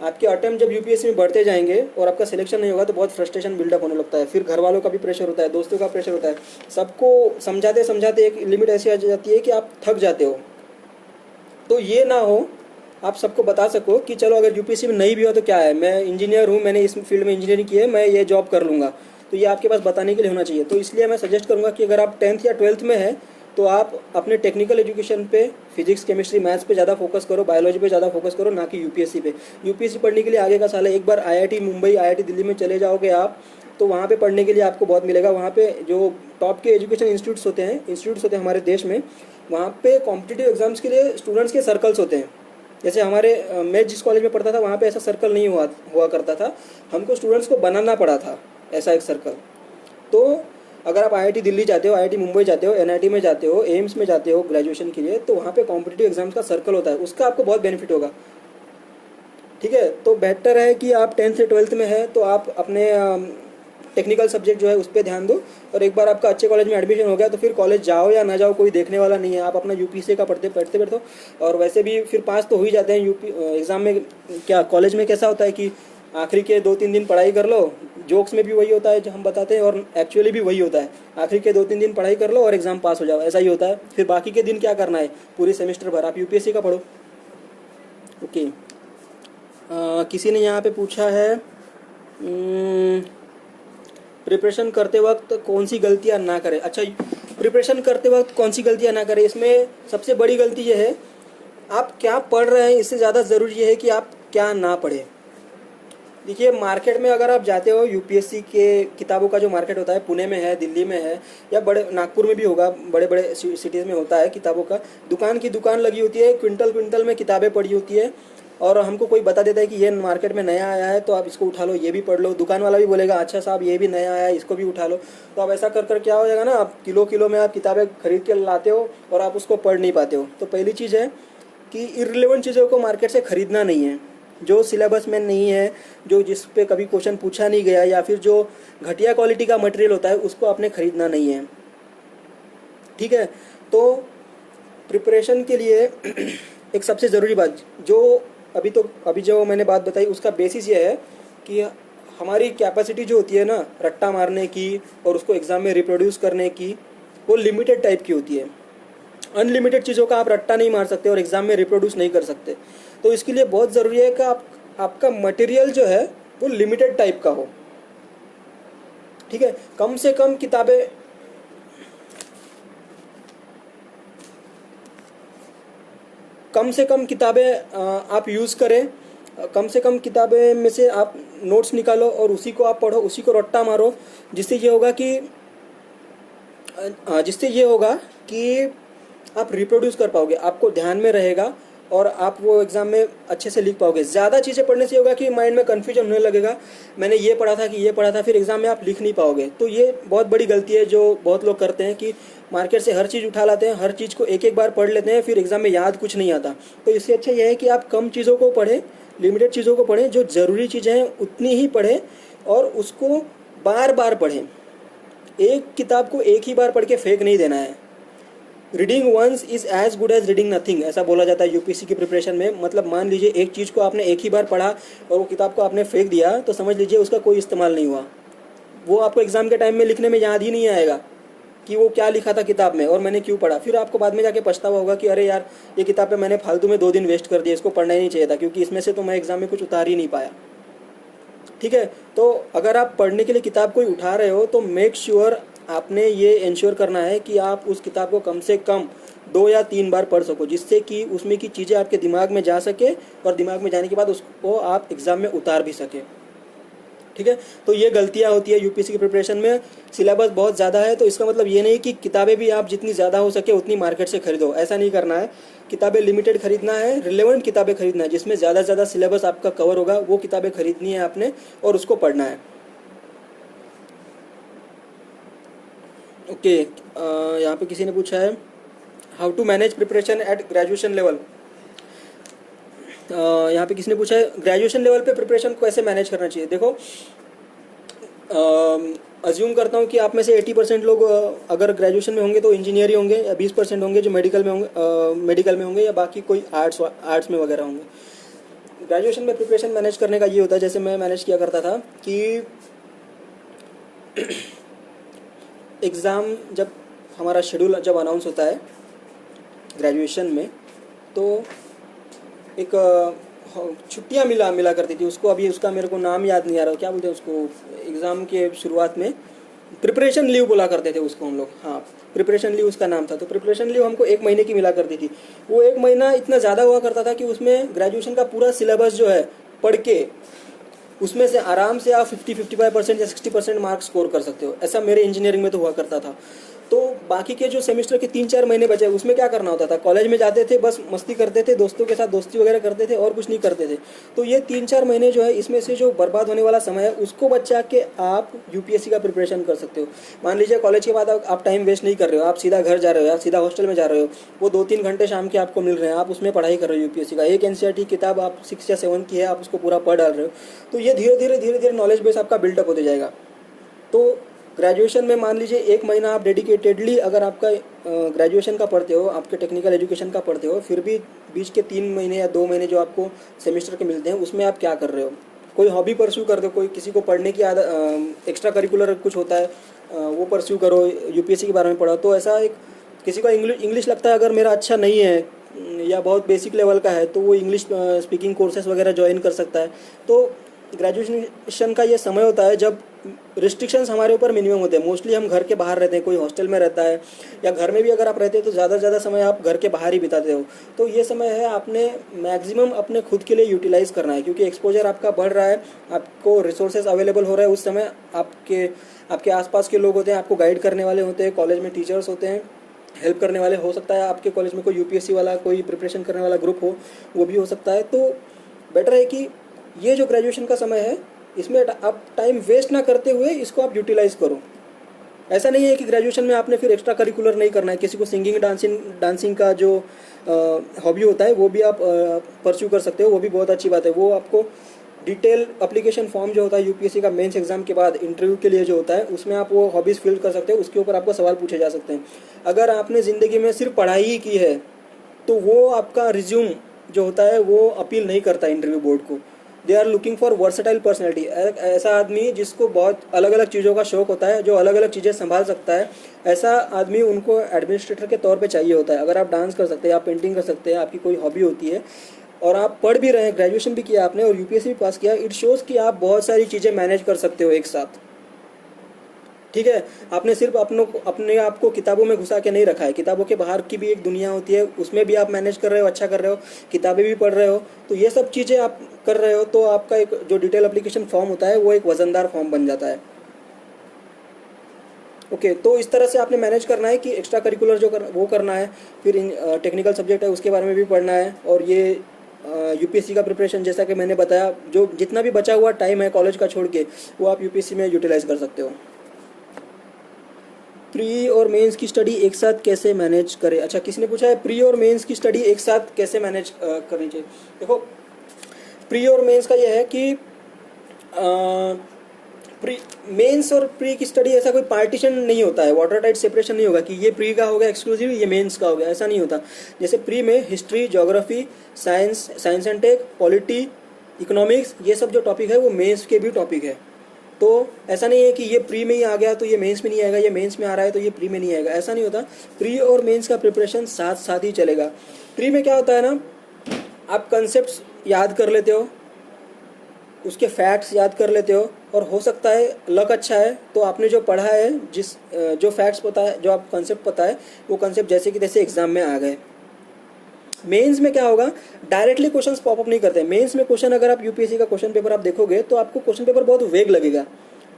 [SPEAKER 1] आपके अटेम्प्ट जब यूपीएससी में बढ़ते जाएंगे और आपका सिलेक्शन नहीं होगा तो बहुत फ्रस्ट्रेशन बिल्डअप होने लगता है। फिर घर वालों का भी प्रेशर होता है, दोस्तों का प्रेशर होता है, सबको समझाते समझाते एक लिमिट ऐसी आ जाती है कि आप थक जाते हो। तो ये ना हो, आप सबको बता सको कि चलो अगर यूपीएससी में नहीं भी हो तो क्या है, मैं इंजीनियर हूँ, मैंने इस फील्ड में इंजीनियरिंग की है, मैं ये जॉब कर लूँगा। तो ये आपके पास बताने के लिए होना चाहिए। तो इसलिए मैं सजेस्ट करूँगा कि अगर आप 10th या 12th में है तो आप अपने टेक्निकल एजुकेशन पे फिजिक्स केमिस्ट्री मैथ्स पे ज़्यादा फोकस करो, बायोलॉजी पे ज़्यादा फोकस करो, ना कि यूपीएससी पे। यूपीएससी पढ़ने के लिए आगे का साल है, एक बार आईआईटी मुंबई आईआईटी दिल्ली में चले जाओगे आप तो वहाँ पे पढ़ने के लिए आपको बहुत मिलेगा। वहाँ पे जो टॉप के एजुकेशन इंस्टीट्यूट्स होते हैं हमारे देश में, वहाँ पे कॉम्पिटिटिव एग्जाम्स के लिए स्टूडेंट्स के सर्कल्स होते हैं। जैसे हमारे मैं जिस कॉलेज में पढ़ता था वहाँ पे ऐसा सर्कल नहीं हुआ करता था, हमको स्टूडेंट्स को बनाना पड़ा था ऐसा एक सर्कल। तो अगर आप आईआईटी दिल्ली जाते हो, आईआईटी मुंबई जाते हो, एनआईटी में जाते हो, एम्स में जाते हो ग्रेजुएशन के लिए, तो वहाँ पे कॉम्पिटिटिव एग्जाम्स का सर्कल होता है, उसका आपको बहुत बेनिफिट होगा। ठीक है, तो बेहतर है कि आप 10th से 12th में है तो आप अपने टेक्निकल सब्जेक्ट जो है उस पर ध्यान दो। और एक बार आपका अच्छे कॉलेज में एडमिशन हो गया तो फिर कॉलेज जाओ या ना जाओ कोई देखने वाला नहीं है, आप अपना यूपीएससी का पढ़ते बैठो। और वैसे भी फिर पास तो हो ही जाते हैं यूपी एग्ज़ाम में। क्या कॉलेज में कैसा होता है कि आखिरी के 2-3 दिन पढ़ाई कर लो, जोक्स में भी वही होता है जो हम बताते हैं और एक्चुअली भी वही होता है, आखिरी के 2-3 दिन पढ़ाई कर लो और एग्ज़ाम पास हो जाओ, ऐसा ही होता है। फिर बाकी के दिन क्या करना है, पूरी सेमेस्टर भर आप यूपीएससी का पढ़ो। ओके, किसी ने यहाँ पे पूछा है प्रिपरेशन करते वक्त कौन सी गलतियाँ ना करें। अच्छा, प्रिपरेशन करते वक्त कौन सी गलतियाँ ना करें, इसमें सबसे बड़ी गलती ये है आप क्या पढ़ रहे हैं, इससे ज़्यादा ज़रूरी ये है कि आप क्या ना पढ़ें। देखिए, मार्केट में अगर आप जाते हो, यूपीएससी के किताबों का जो मार्केट होता है, पुणे में है, दिल्ली में है, या बड़े नागपुर में भी होगा, बड़े बड़े सिटीज़ में होता है, किताबों का दुकान की दुकान लगी होती है, क्विंटल में किताबें पड़ी होती है और हमको कोई बता देता है कि ये मार्केट में नया आया है तो आप इसको उठा लो, ये भी पढ़ लो। दुकान वाला भी बोलेगा अच्छा साहब ये भी नया आया है, इसको भी उठा लो। तो आप ऐसा कर क्या हो जाएगा ना, आप किलो में आप किताबें खरीद के लाते हो और आप उसको पढ़ नहीं पाते हो। तो पहली चीज़ है कि इर्रिलेवेंट चीज़ों को मार्केट से ख़रीदना नहीं है, जो सिलेबस में नहीं है, जो जिस पे कभी क्वेश्चन पूछा नहीं गया, या फिर जो घटिया क्वालिटी का मटेरियल होता है उसको आपने ख़रीदना नहीं है। ठीक है, तो प्रिपरेशन के लिए एक सबसे ज़रूरी बात जो अभी जो मैंने बात बताई उसका बेसिस ये है कि हमारी कैपेसिटी जो होती है ना रट्टा मारने की और उसको एग्ज़ाम में रिप्रोड्यूस करने की, वो लिमिटेड टाइप की होती है। अनलिमिटेड चीज़ों का आप रट्टा नहीं मार सकते और एग्ज़ाम में रिप्रोड्यूस नहीं कर सकते। तो इसके लिए बहुत ज़रूरी है कि आपका मटेरियल जो है वो लिमिटेड टाइप का हो। ठीक है, कम से कम किताबें आप यूज़ करें, कम से कम किताबें में से आप नोट्स निकालो और उसी को आप पढ़ो, उसी को रट्टा मारो, जिससे ये होगा कि आप रिप्रोड्यूस कर पाओगे, आपको ध्यान में रहेगा और आप वो एग्ज़ाम में अच्छे से लिख पाओगे। ज़्यादा चीज़ें पढ़ने से होगा कि माइंड में कन्फ्यूजन होने लगेगा, मैंने ये पढ़ा था कि ये पढ़ा था, फिर एग्ज़ाम में आप लिख नहीं पाओगे। तो ये बहुत बड़ी गलती है जो बहुत लोग करते हैं कि मार्केट से हर चीज़ उठा लाते हैं, हर चीज़ को एक एक बार पढ़ लेते हैं, फिर एग्ज़ाम में याद कुछ नहीं आता। तो इससे अच्छा यह है कि आप कम चीज़ों को पढ़ें, लिमिटेड चीज़ों को पढ़ें, जो ज़रूरी चीज़ें हैं उतनी ही पढ़ें और उसको बार बार पढ़ें। एक किताब को एक ही बार पढ़ के फेंक नहीं देना है। Reading once is as good as reading nothing, ऐसा बोला जाता है यूपीएससी की प्रिपरेशन में। मतलब मान लीजिए एक चीज़ को आपने एक ही बार पढ़ा और वो किताब को आपने फेंक दिया, तो समझ लीजिए उसका कोई इस्तेमाल नहीं हुआ। वो आपको एग्ज़ाम के टाइम में लिखने में याद ही नहीं आएगा कि वो क्या लिखा था किताब में और मैंने क्यों पढ़ा। फिर आपको बाद में जाके पछतावा होगा कि अरे यार, ये किताब पे मैंने फालतू में 2 दिन वेस्ट कर दिया, इसको पढ़ना ही नहीं चाहिए था, क्योंकि इसमें से तो मैं एग्ज़ाम में कुछ उतार ही नहीं पाया। ठीक है, तो अगर आप पढ़ने के लिए किताब कोई उठा रहे हो तो मेक श्योर आपने ये इंश्योर करना है कि आप उस किताब को कम से कम 2 या 3 बार पढ़ सको, जिससे कि उसमें की चीज़ें आपके दिमाग में जा सके और दिमाग में जाने के बाद उसको आप एग्ज़ाम में उतार भी सके। ठीक है, तो ये गलतियाँ होती है यूपीएससी की प्रिपरेशन में। सिलेबस बहुत ज़्यादा है, तो इसका मतलब ये नहीं कि किताबें भी आप जितनी ज़्यादा हो सके उतनी मार्केट से खरीदो, ऐसा नहीं करना है। किताबें लिमिटेड खरीदना है, रिलेवेंट किताबें खरीदना है, जिसमें ज़्यादा से ज़्यादा सिलेबस आपका कवर होगा, वो किताबें खरीदनी है आपने और उसको पढ़ना है। ओके, यहाँ पे किसी ने पूछा है how to manage preparation at graduation level. यहाँ पे किसी ने पूछा है ग्रेजुएशन लेवल पे प्रिपरेशन को कैसे मैनेज करना चाहिए। देखो, अज्यूम करता हूँ कि आप में से 80% लोग अगर ग्रेजुएशन में होंगे तो इंजीनियर ही होंगे, या 20% होंगे जो मेडिकल में होंगे, या बाकी कोई आर्ट्स में वगैरह होंगे। ग्रेजुएशन में प्रिपरेशन मैनेज करने का ये होता है, जैसे मैं मैनेज किया करता था कि एग्ज़ाम जब हमारा शेड्यूल जब अनाउंस होता है ग्रेजुएशन में, तो एक छुट्टियाँ मिला करती थी उसको, अभी उसका मेरे को नाम याद नहीं आ रहा, क्या बोलते हैं उसको, एग्ज़ाम के शुरुआत में प्रिपरेशन लीव बोला करते थे उसको हम लोग। हाँ, प्रिपरेशन लीव उसका नाम था। तो प्रिपरेशन लीव हमको 1 महीने की मिला करती थी। वो 1 महीना इतना ज़्यादा हुआ करता था कि उसमें ग्रेजुएशन का पूरा सिलेबस जो है पढ़ के उसमें से आराम से आप 50-55% या 60% मार्क्स स्कोर कर सकते हो। ऐसा मेरे इंजीनियरिंग में तो हुआ करता था। तो बाकी के जो सेमेस्टर के 3-4 महीने बचे उसमें क्या करना होता था, कॉलेज में जाते थे, बस मस्ती करते थे, दोस्तों के साथ दोस्ती वगैरह करते थे और कुछ नहीं करते थे। तो ये 3-4 महीने जो है, इसमें से जो बर्बाद होने वाला समय है उसको बचा के आप यूपीएससी का प्रिपरेशन कर सकते हो। मान लीजिए कॉलेज के बाद आप टाइम वेस्ट नहीं कर रहे हो, आप सीधा घर जा रहे हो या सीधा हॉस्टल में जा रहे हो, वो 2-3 घंटे शाम के आपको मिल रहे हैं, आप उसमें पढ़ाई कर रहे हो यूपीएससी का। एक एनसीईआरटी किताब आप 6 या 7 की है, आप उसको पूरा पढ़ डाल रहे हो। तो ये धीरे धीरे नॉलेज बेस आपका बिल्डअप होते जाएगा। तो ग्रेजुएशन में मान लीजिए 1 महीना आप डेडिकेटेडली अगर आपका ग्रेजुएशन का पढ़ते हो, आपके टेक्निकल एजुकेशन का पढ़ते हो, फिर भी बीच के 3 महीने या 2 महीने जो आपको सेमेस्टर के मिलते हैं उसमें आप क्या कर रहे हो, कोई हॉबी परस्यू कर दो, कोई किसी को पढ़ने की आदत, एक्स्ट्रा करिकुलर कुछ होता है वो परस्यू करो, यूपीएससी के बारे में पढ़ो। तो ऐसा एक किसी को इंग्लिश लगता है अगर मेरा अच्छा नहीं है या बहुत बेसिक लेवल का है, तो वो इंग्लिश स्पीकिंग कोर्सेज वगैरह ज्वाइन कर सकता है। तो ग्रेजुएशन का ये समय होता है जब रिस्ट्रिक्शंस हमारे ऊपर मिनिमम होते हैं। मोस्टली हम घर के बाहर रहते हैं, कोई हॉस्टल में रहता है या घर में भी अगर आप रहते हैं तो ज़्यादा से ज़्यादा समय आप घर के बाहर ही बिताते हो। तो ये समय है आपने मैक्सिमम अपने खुद के लिए यूटिलाइज़ करना है, क्योंकि एक्सपोजर आपका बढ़ रहा है, आपको रिसोर्सेज अवेलेबल हो रहा है। उस समय आपके आसपास के लोग होते हैं, आपको गाइड करने वाले होते हैं, कॉलेज में टीचर्स होते हैं, हेल्प करने वाले। हो सकता है आपके कॉलेज में कोई यूपीएससी वाला कोई प्रिपरेशन करने वाला ग्रुप हो, वो भी हो सकता है। तो बेटर है कि ये जो ग्रेजुएशन का समय है इसमें आप टाइम वेस्ट ना करते हुए इसको आप यूटिलाइज़ करो। ऐसा नहीं है कि ग्रेजुएशन में आपने फिर एक्स्ट्रा करिकुलर नहीं करना है। किसी को सिंगिंग डांसिंग का जो हॉबी होता है वो भी आप परस्यू कर सकते हो, वो भी बहुत अच्छी बात है। वो आपको डिटेल एप्लीकेशन फॉर्म जो होता है यूपीएससी का मेंस एग्जाम के बाद इंटरव्यू के लिए जो होता है, उसमें आप वो हॉबीज़ फिल कर सकते हो, उसके ऊपर आपको सवाल पूछे जा सकते हैं। अगर आपने ज़िंदगी में सिर्फ पढ़ाई ही की है तो वो आपका रिज्यूम जो होता है वो अपील नहीं करता इंटरव्यू बोर्ड को। They are looking for versatile personality, ऐसा आदमी जिसको बहुत अलग अलग चीज़ों का शौक होता है, जो अलग अलग चीज़ें संभाल सकता है, ऐसा आदमी उनको एडमिनिस्ट्रेटर के तौर पे चाहिए होता है। अगर आप डांस कर सकते हैं, आप पेंटिंग कर सकते हैं, आपकी कोई हॉबी होती है और आप पढ़ भी रहे हैं, ग्रेजुएशन भी किया आपने और यूपीएससी भी पास किया, इट शोज़ कि आप बहुत सारी चीज़ें मैनेज कर सकते हो एक साथ। ठीक है, आपने सिर्फ अपने आप को किताबों में घुसा के नहीं रखा है, किताबों के बाहर की भी एक दुनिया होती है, उसमें भी आप मैनेज कर रहे हो, अच्छा कर रहे हो, किताबें भी पढ़ रहे हो। तो ये सब चीज़ें आप कर रहे हो तो आपका एक जो डिटेल एप्लीकेशन फॉर्म होता है वो एक वजनदार फॉर्म बन जाता है। ओके, तो इस तरह से आपने मैनेज करना है कि एक्स्ट्रा करिकुलर वो करना है, फिर टेक्निकल सब्जेक्ट है उसके बारे में भी पढ़ना है, और ये यूपीएससी का प्रिपरेशन जैसा कि मैंने बताया, जो जितना भी बचा हुआ टाइम है कॉलेज का छोड़ के वो आप यूपीएससी में यूटिलाइज कर सकते हो। प्री और मेंस की स्टडी एक साथ कैसे मैनेज करें? अच्छा, किसी ने पूछा है प्री और मेंस की स्टडी एक साथ कैसे मैनेज करनी चाहिए। देखो, प्री और मेंस का यह है कि प्री मेंस और प्री की स्टडी ऐसा कोई पार्टीशन नहीं होता है, वाटर टाइट सेपरेशन नहीं होगा कि ये प्री का हो गया एक्सक्लूसिव, ये मेंस का हो गया, ऐसा नहीं होता। जैसे प्री में history, geography, science and tech, polity, economics, ये सब जो टॉपिक है वो मेंस के भी टॉपिक है। तो ऐसा नहीं है कि ये प्री में ही आ गया तो ये मेंस में नहीं आएगा, ये मेंस में आ रहा है तो ये प्री में नहीं आएगा, ऐसा नहीं होता। प्री और मेंस का प्रिपरेशन साथ साथ ही चलेगा। प्री में क्या होता है ना, आप कंसेप्ट याद कर लेते हो, उसके फैक्ट्स याद कर लेते हो, और हो सकता है लक अच्छा है तो आपने जो पढ़ा है, जो फैक्ट्स पता है, जो आप कंसेप्ट पता है, वो कंसेप्ट जैसे कि तैसे एग्जाम में आ गए। मेंस में क्या होगा, डायरेक्टली क्वेश्चंस पॉपअप नहीं करते। मेंस में क्वेश्चन, अगर आप यूपीएससी का क्वेश्चन पेपर आप देखोगे तो आपको क्वेश्चन पेपर बहुत वेग लगेगा,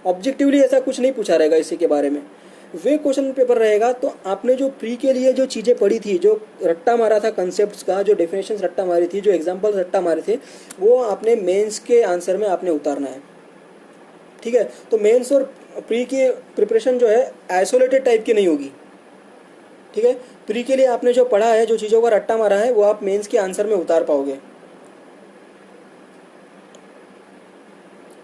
[SPEAKER 1] ऑब्जेक्टिवली ऐसा कुछ नहीं पूछा रहेगा इसी के बारे में, वे क्वेश्चन पेपर रहेगा। तो आपने जो प्री के लिए जो चीज़ें पढ़ी थी, जो रट्टा मारा था कंसेप्ट्स का, जो डेफिनेशंस रट्टा मारी थी, जो एग्जाम्पल रट्टा मारे थे, वो आपने मेंस के आंसर में आपने उतारना है। ठीक है, तो मेंस और प्री की प्रिपरेशन जो है आइसोलेटेड टाइप की नहीं होगी। ठीक है, प्री के लिए आपने जो पढ़ा है, जो चीज़ों का रट्टा मारा है, वो आप मेंस के आंसर में उतार पाओगे।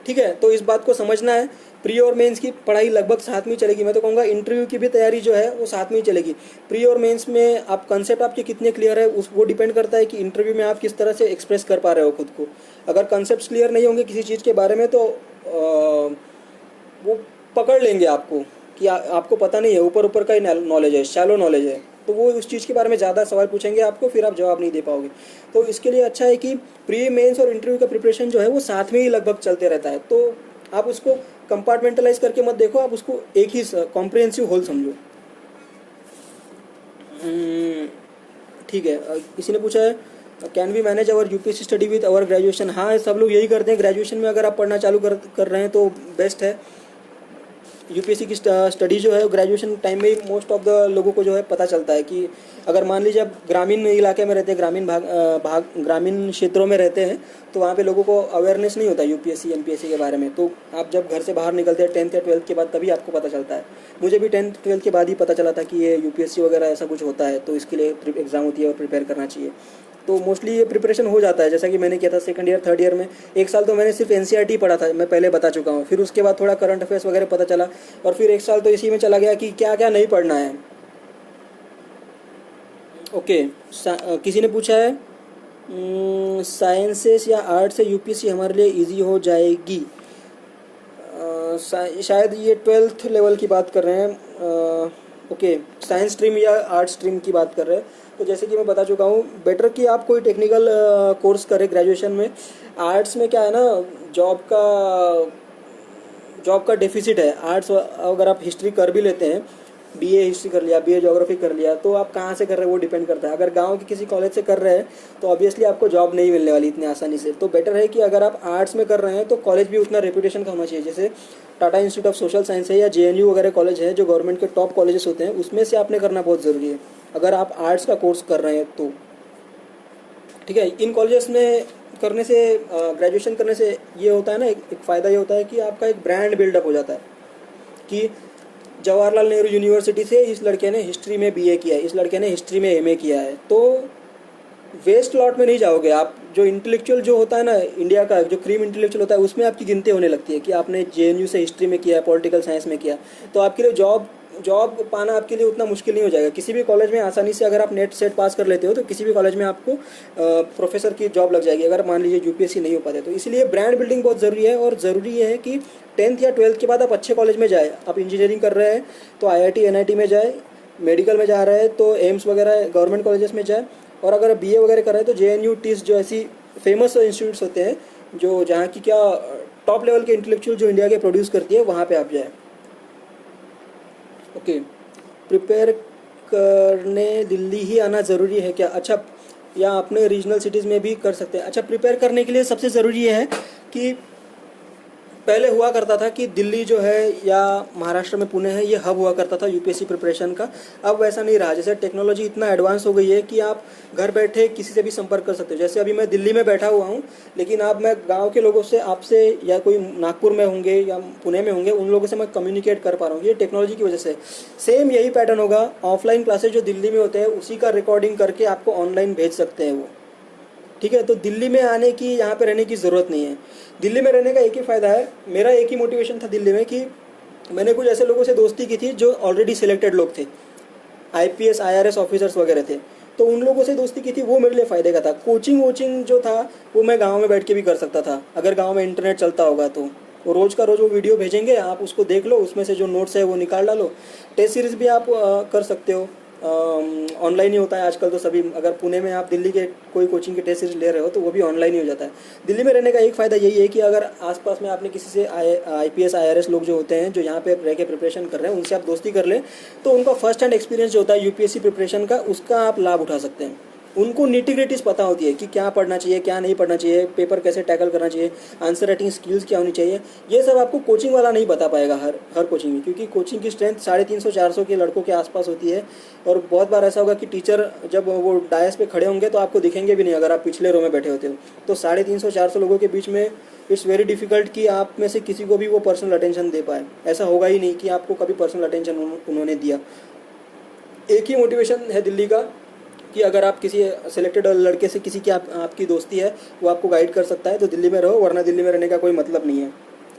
[SPEAKER 1] ठीक है, तो इस बात को समझना है। प्री और मेंस की पढ़ाई लगभग साथ में चलेगी। मैं तो कहूँगा इंटरव्यू की भी तैयारी जो है वो साथ में ही चलेगी। प्री और मेंस में आप कंसेप्ट आपके कितने क्लियर है वो डिपेंड करता है कि इंटरव्यू में आप किस तरह से एक्सप्रेस कर पा रहे हो खुद को। अगर कंसेप्ट क्लियर नहीं होंगे किसी चीज़ के बारे में तो वो पकड़ लेंगे आपको कि आपको पता नहीं है, ऊपर ऊपर का ही नॉलेज है, शैलो नॉलेज है, तो वो उस चीज़ के बारे में ज़्यादा सवाल पूछेंगे आपको, फिर आप जवाब नहीं दे पाओगे। तो इसके लिए अच्छा है कि प्री मेंस और इंटरव्यू का प्रिपरेशन जो है वो साथ में ही लगभग चलते रहता है। तो आप उसको कंपार्टमेंटलाइज करके मत देखो, आप उसको एक ही कॉम्प्रिहेंसिव होल समझो। ठीक है, किसी ने पूछा है can we manage our UPSC study with our graduation. हाँ, सब लोग यही करते हैं। ग्रेजुएशन में अगर आप पढ़ना चालू कर रहे हैं तो बेस्ट है। यूपीएससी की स्टडी जो है ग्रेजुएशन टाइम में ही मोस्ट ऑफ द लोगों को जो है पता चलता है कि अगर मान लीजिए आप ग्रामीण इलाके में रहते हैं, ग्रामीण क्षेत्रों में रहते हैं, तो वहाँ पे लोगों को अवेयरनेस नहीं होता यूपीएससी एमपीएससी के बारे में। तो आप जब घर से बाहर निकलते हैं 10th या 12th के बाद, तभी आपको पता चलता है। मुझे भी 10th 12th के बाद ही पता चला था कि ये यूपीएससी वगैरह ऐसा कुछ होता है, तो इसके लिए एग्ज़ाम होती है और प्रिपेयर करना चाहिए। तो मोस्टली ये प्रिपरेशन हो जाता है, जैसा कि मैंने किया था सेकंड ईयर थर्ड ईयर में। एक साल तो मैंने सिर्फ एनसीईआरटी पढ़ा था, मैं पहले बता चुका हूँ। फिर उसके बाद थोड़ा करंट अफेयर्स वगैरह पता चला, और फिर एक साल तो इसी में चला गया कि क्या क्या नहीं पढ़ना है। ओके, किसी ने पूछा है साइंसेस या आर्ट्स से यूपीएससी हमारे लिए इजी हो जाएगी। शायद ये 12th लेवल की बात कर रहे हैं। ओके, साइंस स्ट्रीम या आर्ट्स स्ट्रीम की बात कर रहे हैं। तो जैसे कि मैं बता चुका हूँ, बेटर कि आप कोई टेक्निकल कोर्स करें ग्रेजुएशन में। आर्ट्स में क्या है ना, जॉब का डेफिसिट है। आर्ट्स अगर आप हिस्ट्री कर भी लेते हैं, बीए हिस्ट्री कर लिया, बीए ज्योग्राफी कर लिया, तो आप कहाँ से कर रहे हैं वो डिपेंड करता है। अगर गांव के किसी कॉलेज से कर रहे हैं तो ऑब्वियसली आपको जॉब नहीं मिलने वाली इतनी आसानी से। तो बेटर है कि अगर आप आर्ट्स में कर रहे हैं तो कॉलेज भी उतना रेपुटेशन का होना चाहिए। जैसे Tata institute of social science है या जेएनयू वगैरह कॉलेज है, जो गवर्नमेंट के टॉप कॉलेजेस होते हैं, उसमें से आपने करना बहुत ज़रूरी है अगर आप आर्ट्स का कोर्स कर रहे हैं तो। ठीक है, इन कॉलेजेस में करने से, ग्रेजुएशन करने से ये होता है ना, एक फ़ायदा ये होता है कि आपका एक ब्रांड बिल्डअप हो जाता है कि जवाहरलाल नेहरू यूनिवर्सिटी से इस लड़के ने हिस्ट्री में बीए किया है, इस लड़के ने हिस्ट्री में एमए किया है। तो वेस्ट लॉट में नहीं जाओगे आप। जो इंटेलेक्चुअल जो होता है ना इंडिया का, जो क्रीम इंटेलेक्चुअल होता है, उसमें आपकी गिनती होने लगती है कि आपने जेएनयू से हिस्ट्री में किया है, पॉलिटिकल साइंस में किया। तो आपके लिए जॉब पाना आपके लिए उतना मुश्किल नहीं हो जाएगा। किसी भी कॉलेज में आसानी से अगर आप नेट सेट पास कर लेते हो तो किसी भी कॉलेज में आपको प्रोफेसर की जॉब लग जाएगी, अगर मान लीजिए यूपीएससी नहीं हो पाते तो। इसलिए ब्रांड बिल्डिंग बहुत ज़रूरी है, और ज़रूरी है कि 10th या 12th के बाद आप अच्छे कॉलेज में जाए। आप इंजीनियरिंग कर रहे हैं तो आईआईटी एनआईटी में जाए, मेडिकल में जा रहे हैं तो एम्स वगैरह गवर्नमेंट कॉलेजेस में जाए, और अगर बीए वगैरह कर रहे हैं तो जेएनयू टिस जो ऐसी फेमस इंस्टीट्यूट्स होते हैं जो जहाँ की क्या टॉप लेवल के इंटेलेक्चुअल जो इंडिया के प्रोड्यूस करती है, वहाँ पे आप जाए। ओके, प्रिपेयर करने दिल्ली ही आना ज़रूरी है क्या? अच्छा, या अपने रीजनल सिटीज़ में भी कर सकते हैं। अच्छा, प्रिपेयर करने के लिए सबसे ज़रूरी है कि पहले हुआ करता था कि दिल्ली जो है या महाराष्ट्र में पुणे है, ये हब हुआ करता था यूपीएससी प्रिपरेशन का। अब वैसा नहीं रहा। जैसे टेक्नोलॉजी इतना एडवांस हो गई है कि आप घर बैठे किसी से भी संपर्क कर सकते हो। जैसे अभी मैं दिल्ली में बैठा हुआ हूँ, लेकिन अब मैं गांव के लोगों से, आपसे, या कोई नागपुर में होंगे या पुणे में होंगे, उन लोगों से मैं कम्युनिकेट कर पा रहा हूँ, ये टेक्नोलॉजी की वजह से। सेम यही पैटर्न होगा, ऑफलाइन क्लासेज जो दिल्ली में होते हैं उसी का रिकॉर्डिंग करके आपको ऑनलाइन भेज सकते हैं वो। ठीक है, तो दिल्ली में आने की, यहाँ पे रहने की ज़रूरत नहीं है। दिल्ली में रहने का एक ही फ़ायदा है, मेरा एक ही मोटिवेशन था दिल्ली में, कि मैंने कुछ ऐसे लोगों से दोस्ती की थी जो ऑलरेडी सिलेक्टेड लोग थे, आईपीएस आईआरएस ऑफिसर्स वगैरह थे, तो उन लोगों से दोस्ती की थी, वो मेरे लिए फ़ायदे का था। कोचिंग वोचिंग जो था वो मैं गाँव में बैठ के भी कर सकता था, अगर गाँव में इंटरनेट चलता होगा तो। वो रोज़ का रोज़ वो वीडियो भेजेंगे, आप उसको देख लो, उसमें से जो नोट्स है वो निकाल डालो। टेस्ट सीरीज़ भी आप कर सकते हो, ऑनलाइन ही होता है आजकल तो सभी। अगर पुणे में आप दिल्ली के कोई कोचिंग के टेस्ट सीरीज ले रहे हो तो वो भी ऑनलाइन ही हो जाता है। दिल्ली में रहने का एक फ़ायदा यही है कि अगर आसपास में आपने किसी से आईपीएस आईआरएस लोग जो होते हैं जो यहाँ पे रह के प्रिपरेशन कर रहे हैं, उनसे आप दोस्ती कर लें, तो उनका फर्स्ट हैंड एक्सपीरियंस जो होता है यूपीएससी प्रिपरेशन का, उसका आप लाभ उठा सकते हैं। उनको निटी-ग्रिटीज़ पता होती है कि क्या पढ़ना चाहिए, क्या नहीं पढ़ना चाहिए, पेपर कैसे टैकल करना चाहिए, आंसर राइटिंग स्किल्स क्या होनी चाहिए। ये सब आपको कोचिंग वाला नहीं बता पाएगा हर कोचिंग में, क्योंकि कोचिंग की स्ट्रेंथ 350-400 के लड़कों के आसपास होती है। और बहुत बार ऐसा होगा कि टीचर जब वो डायस पे खड़े होंगे तो आपको दिखेंगे भी नहीं अगर आप पिछले रो में बैठे होते हो। तो 350-400 लोगों के बीच में इट्स वेरी डिफिकल्ट कि आप में से किसी को भी वो पर्सनल अटेंशन दे पाए। ऐसा होगा ही नहीं कि आपको कभी पर्सनल अटेंशन उन्होंने दिया। एक ही मोटिवेशन है दिल्ली का कि अगर आप किसी सिलेक्टेड लड़के से किसी की आपकी दोस्ती है, वो आपको गाइड कर सकता है, तो दिल्ली में रहो, वरना दिल्ली में रहने का कोई मतलब नहीं है।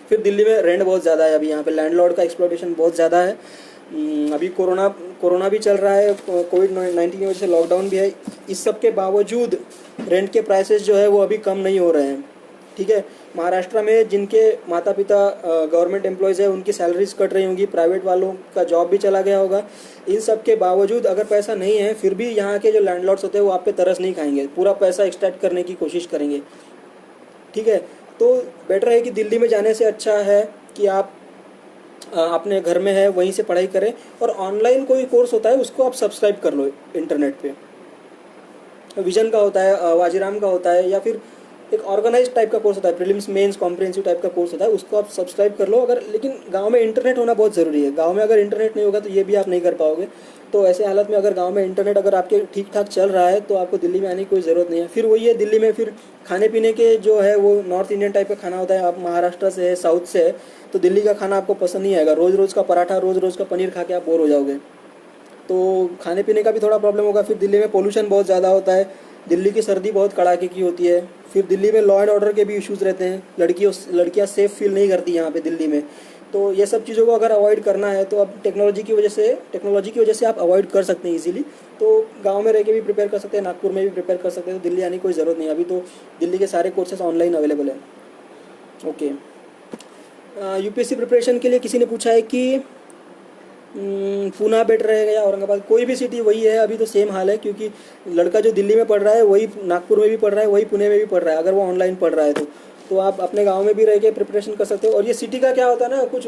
[SPEAKER 1] फिर दिल्ली में रेंट बहुत ज़्यादा है, अभी यहाँ पे लैंडलॉर्ड का एक्सप्लॉयटेशन बहुत ज़्यादा है। अभी कोरोना भी चल रहा है, कोविड-19 की वजह से लॉकडाउन भी है। इस सब के बावजूद रेंट के प्राइसेस जो है वो अभी कम नहीं हो रहे हैं। ठीक है, महाराष्ट्र में जिनके माता पिता गवर्नमेंट एम्प्लॉयज़ है, उनकी सैलरीज कट रही होंगी, प्राइवेट वालों का जॉब भी चला गया होगा। इन सब के बावजूद अगर पैसा नहीं है, फिर भी यहाँ के जो लैंडलॉर्ड्स होते हैं वो आप पे तरस नहीं खाएंगे, पूरा पैसा एक्सट्रैक्ट करने की कोशिश करेंगे। ठीक है, तो बेटर है कि दिल्ली में जाने से अच्छा है कि आप अपने घर में है वहीं से पढ़ाई करें, और ऑनलाइन कोई कोर्स होता है उसको आप सब्सक्राइब कर लो इंटरनेट पे। विजन का होता है, वाजीराम का होता है, या फिर एक ऑर्गेनाइज टाइप का कोर्स होता है, प्रीलिम्स मेंस कॉम्प्रिहेंसिव टाइप का कोर्स होता है, उसको आप सब्सक्राइब कर लो। अगर, लेकिन गांव में इंटरनेट होना बहुत ज़रूरी है। गांव में अगर इंटरनेट नहीं होगा तो ये भी आप नहीं कर पाओगे। तो ऐसे हालत में अगर गांव में इंटरनेट अगर आपके ठीक ठाक चल रहा है तो आपको दिल्ली में आने की कोई ज़रूरत नहीं है। फिर वही है, दिल्ली में फिर खाने पीने के जो है वो नॉर्थ इंडियन टाइप का खाना होता है। आप महाराष्ट्र से है, साउथ से है, तो दिल्ली का खाना आपको पसंद नहीं आएगा। रोज़ रोज़ का पराठा, रोज़ रोज़ का पनीर खा के आप बोर हो जाओगे, तो खाने पीने का भी थोड़ा प्रॉब्लम होगा। फिर दिल्ली में पोल्यूशन बहुत ज़्यादा होता है, दिल्ली की सर्दी बहुत कड़ाके की होती है। फिर दिल्ली में लॉ एंड ऑर्डर के भी इश्यूज़ रहते हैं, लड़कियां सेफ़ फील नहीं करती यहाँ पे दिल्ली में। तो ये सब चीज़ों को अगर अवॉइड करना है तो अब टेक्नोलॉजी की वजह से आप अवॉइड कर सकते हैं इजीली। तो गांव में रह के भी प्रिपेयर कर सकते हैं, नागपुर में भी प्रिपेयर कर सकते हैं, तो दिल्ली आने की कोई ज़रूरत नहीं है। अभी तो दिल्ली के सारे कोर्सेज ऑनलाइन अवेलेबल हैं। ओके, यूपीएससी प्रिपरेशन के लिए किसी ने पूछा है कि पुणे बेटर रहेगा या औरंगाबाद। कोई भी सिटी वही है, अभी तो सेम हाल है, क्योंकि लड़का जो दिल्ली में पढ़ रहा है वही नागपुर में भी पढ़ रहा है, वही पुणे में भी पढ़ रहा है। अगर वो ऑनलाइन पढ़ रहा है तो आप अपने गांव में भी रह के प्रिपरेशन कर सकते हो। और ये सिटी का क्या होता है ना, कुछ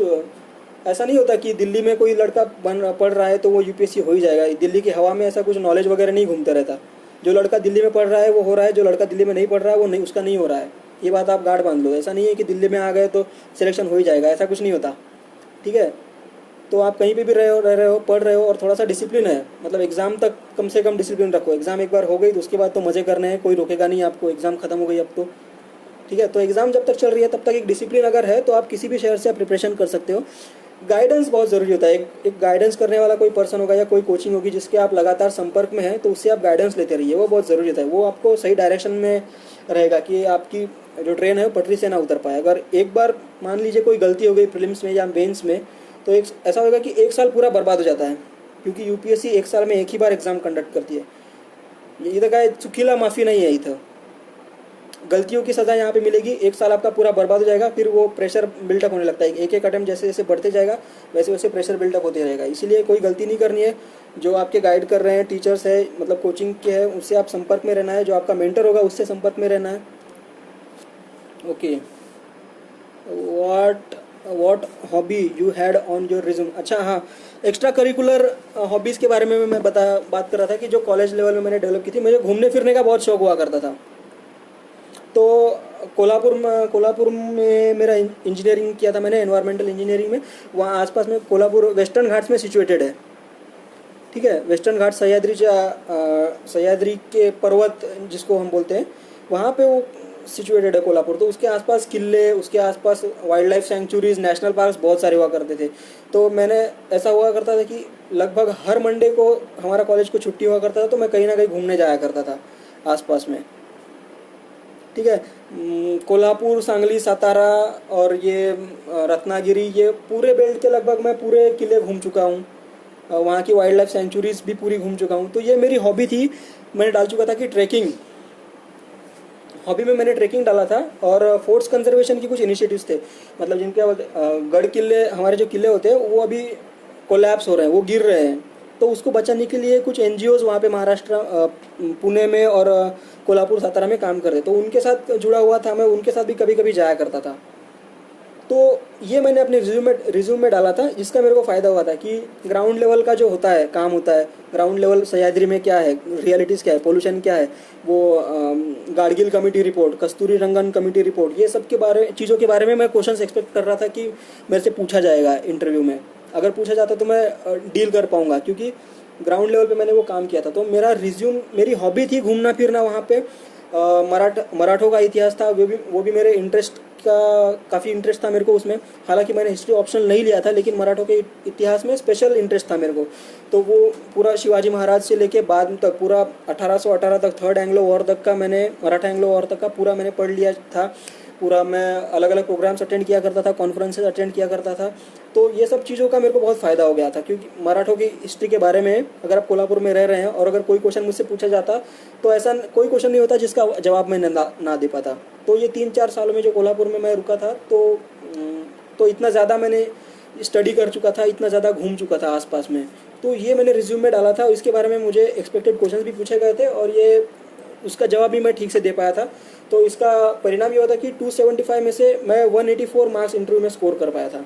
[SPEAKER 1] ऐसा नहीं होता कि दिल्ली में कोई लड़का पढ़ रहा है तो वो यूपीएससी हो ही जाएगा। दिल्ली की हवा में ऐसा कुछ नॉलेज वगैरह नहीं घूमता रहता। जो लड़का दिल्ली में पढ़ रहा है वो हो रहा है, जो लड़का दिल्ली में नहीं पढ़ रहा है वो नहीं, उसका नहीं हो रहा है। ये बात आप गाढ़ बांध लो। ऐसा नहीं है कि दिल्ली में आ गए तो सिलेक्शन हो ही जाएगा, ऐसा कुछ नहीं होता। ठीक है, तो आप कहीं पे भी रह रहे हो, पढ़ रहे हो, और थोड़ा सा डिसिप्लिन है, मतलब एग्ज़ाम तक कम से कम डिसिप्लिन रखो। एग्ज़ाम एक बार हो गई तो उसके बाद तो मज़े करने हैं, कोई रोकेगा नहीं आपको। एग्ज़ाम खत्म हो गई अब तो, ठीक है। तो एग्ज़ाम जब तक चल रही है तब तक एक डिसिप्लिन अगर है तो आप किसी भी शहर से आप प्रिपरेशन कर सकते हो। गाइडेंस बहुत ज़रूरी होता है। एक गाइडेंस करने वाला कोई पर्सन होगा या कोई कोचिंग होगी जिसके आप लगातार संपर्क में हैं, तो उससे आप गाइडेंस लेते रहिए, वो बहुत ज़रूरी होता है। वो आपको सही डायरेक्शन में रहेगा कि आपकी जो ट्रेन है वो पटरी से ना उतर पाए। अगर एक बार मान लीजिए कोई गलती हो गई प्रीलिम्स में या मेंस में, तो एक ऐसा होगा कि एक साल पूरा बर्बाद हो जाता है, क्योंकि यूपीएससी एक साल में एक ही बार एग्ज़ाम कंडक्ट करती है। इधर का चुकीला माफ़ी नहीं है, इधर गलतियों की सज़ा यहाँ पे मिलेगी। एक साल आपका पूरा बर्बाद हो जाएगा, फिर वो प्रेशर बिल्डअप होने लगता है। एक एक अटेम्प्ट जैसे जैसे बढ़ते जाएगा वैसे वैसे प्रेशर बिल्डअप होते रहेगा। इसीलिए कोई गलती नहीं करनी है। जो आपके गाइड कर रहे हैं टीचर्स है, मतलब कोचिंग के है, उससे आप संपर्क में रहना है। जो आपका मेंटर होगा उससे संपर्क में रहना है। Okay, what hobby you had on your resume. अच्छा हाँ, एक्स्ट्रा करिकुलर हॉबीज़ के बारे में मैं बात कर रहा था कि जो कॉलेज लेवल में मैंने डेवलप की थी। मुझे घूमने फिरने का बहुत शौक हुआ करता था। तो कोल्हापुर में मेरा इंजीनियरिंग किया था मैंने, एनवायरमेंटल इंजीनियरिंग में। वहाँ आसपास में कोल्हापुर वेस्टर्न घाट्स में सिचुएटेड है, ठीक है। वेस्टर्न घाट सह्याद्री के पर्वत जिसको हम बोलते हैं, वहाँ पे वो सिचुएटेड है कोल्हापुर। तो उसके आसपास किले, उसके आसपास wild life sanctuaries, national parks बहुत सारे हुआ करते थे। तो मैंने ऐसा हुआ करता था कि लगभग हर मंडे को हमारा कॉलेज को छुट्टी हुआ करता था, तो मैं कहीं ना कहीं घूमने जाया करता था आसपास में, ठीक है। कोल्हापुर, सांगली, सातारा और ये रत्नागिरी, ये पूरे बेल्ट के लगभग मैं पूरे किले घूम चुका हूँ। वहाँ की वाइल्ड लाइफ सेंचुरीज भी पूरी घूम चुका हूँ। तो ये मेरी हॉबी थी। मैंने डाल चुका था कि ट्रैकिंग, हॉबी में मैंने ट्रैकिंग डाला था। और फोर्ट्स कंजर्वेशन की कुछ इनिशिएटिव्स थे, मतलब जिनके गढ़ किले, हमारे जो किले होते हैं वो अभी कोलैप्स हो रहे हैं, वो गिर रहे हैं। तो उसको बचाने के लिए कुछ एनजीओज वहाँ पे महाराष्ट्र, पुणे में और कोल्हापुर, सातारा में काम कर रहे, तो उनके साथ जुड़ा हुआ था मैं, उनके साथ भी कभी कभी जाया करता था। तो ये मैंने अपने रिज्यूम में डाला था, जिसका मेरे को फ़ायदा हुआ था कि ग्राउंड लेवल का जो होता है, काम होता है ग्राउंड लेवल, सह्याद्री में क्या है, रियलिटीज़ क्या है, पोल्यूशन क्या है, वो गाडगिल कमेटी रिपोर्ट, कस्तूरी रंगन कमेटी रिपोर्ट, ये सब के चीज़ों के बारे में मैं क्वेश्चंस एक्सपेक्ट कर रहा था कि मेरे से पूछा जाएगा इंटरव्यू में। अगर पूछा जाता तो मैं डील कर पाऊँगा, क्योंकि ग्राउंड लेवल पे मैंने वो काम किया था। तो मेरी हॉबी थी घूमना फिरना वहाँ पे। मराठों का इतिहास था, वो भी मेरे इंटरेस्ट का काफ़ी इंटरेस्ट था मेरे को उसमें। हालांकि मैंने हिस्ट्री ऑप्शनल नहीं लिया था, लेकिन मराठों के इतिहास में स्पेशल इंटरेस्ट था मेरे को। तो वो पूरा शिवाजी महाराज से लेके बाद तक, पूरा 1818 तक, थर्ड एंग्लो वॉर तक का, मैंने मराठा एंग्लो वॉर तक का पूरा मैंने पढ़ लिया था। पूरा मैं अलग अलग प्रोग्राम्स अटेंड किया करता था, कॉन्फ्रेंसेस अटेंड किया करता था। तो ये सब चीज़ों का मेरे को बहुत फ़ायदा हो गया था, क्योंकि मराठों की हिस्ट्री के बारे में अगर आप कोल्हापुर में रह रहे हैं और अगर कोई क्वेश्चन मुझसे पूछा जाता, तो ऐसा कोई क्वेश्चन नहीं होता जिसका जवाब मैं ना दे पाता। तो ये 3-4 सालों में जो कोल्हापुर में मैं रुका था, तो इतना ज़्यादा मैंने स्टडी कर चुका था, इतना ज़्यादा घूम चुका था आसपास में। तो ये मैंने रिज्यूम में डाला था। इसके बारे में मुझे एक्सपेक्टेड क्वेश्चन भी पूछे गए थे, और ये उसका जवाब भी मैं ठीक से दे पाया था। तो इसका परिणाम ये होता कि 275 में से मैं 184 मार्क्स इंटरव्यू में स्कोर कर पाया था।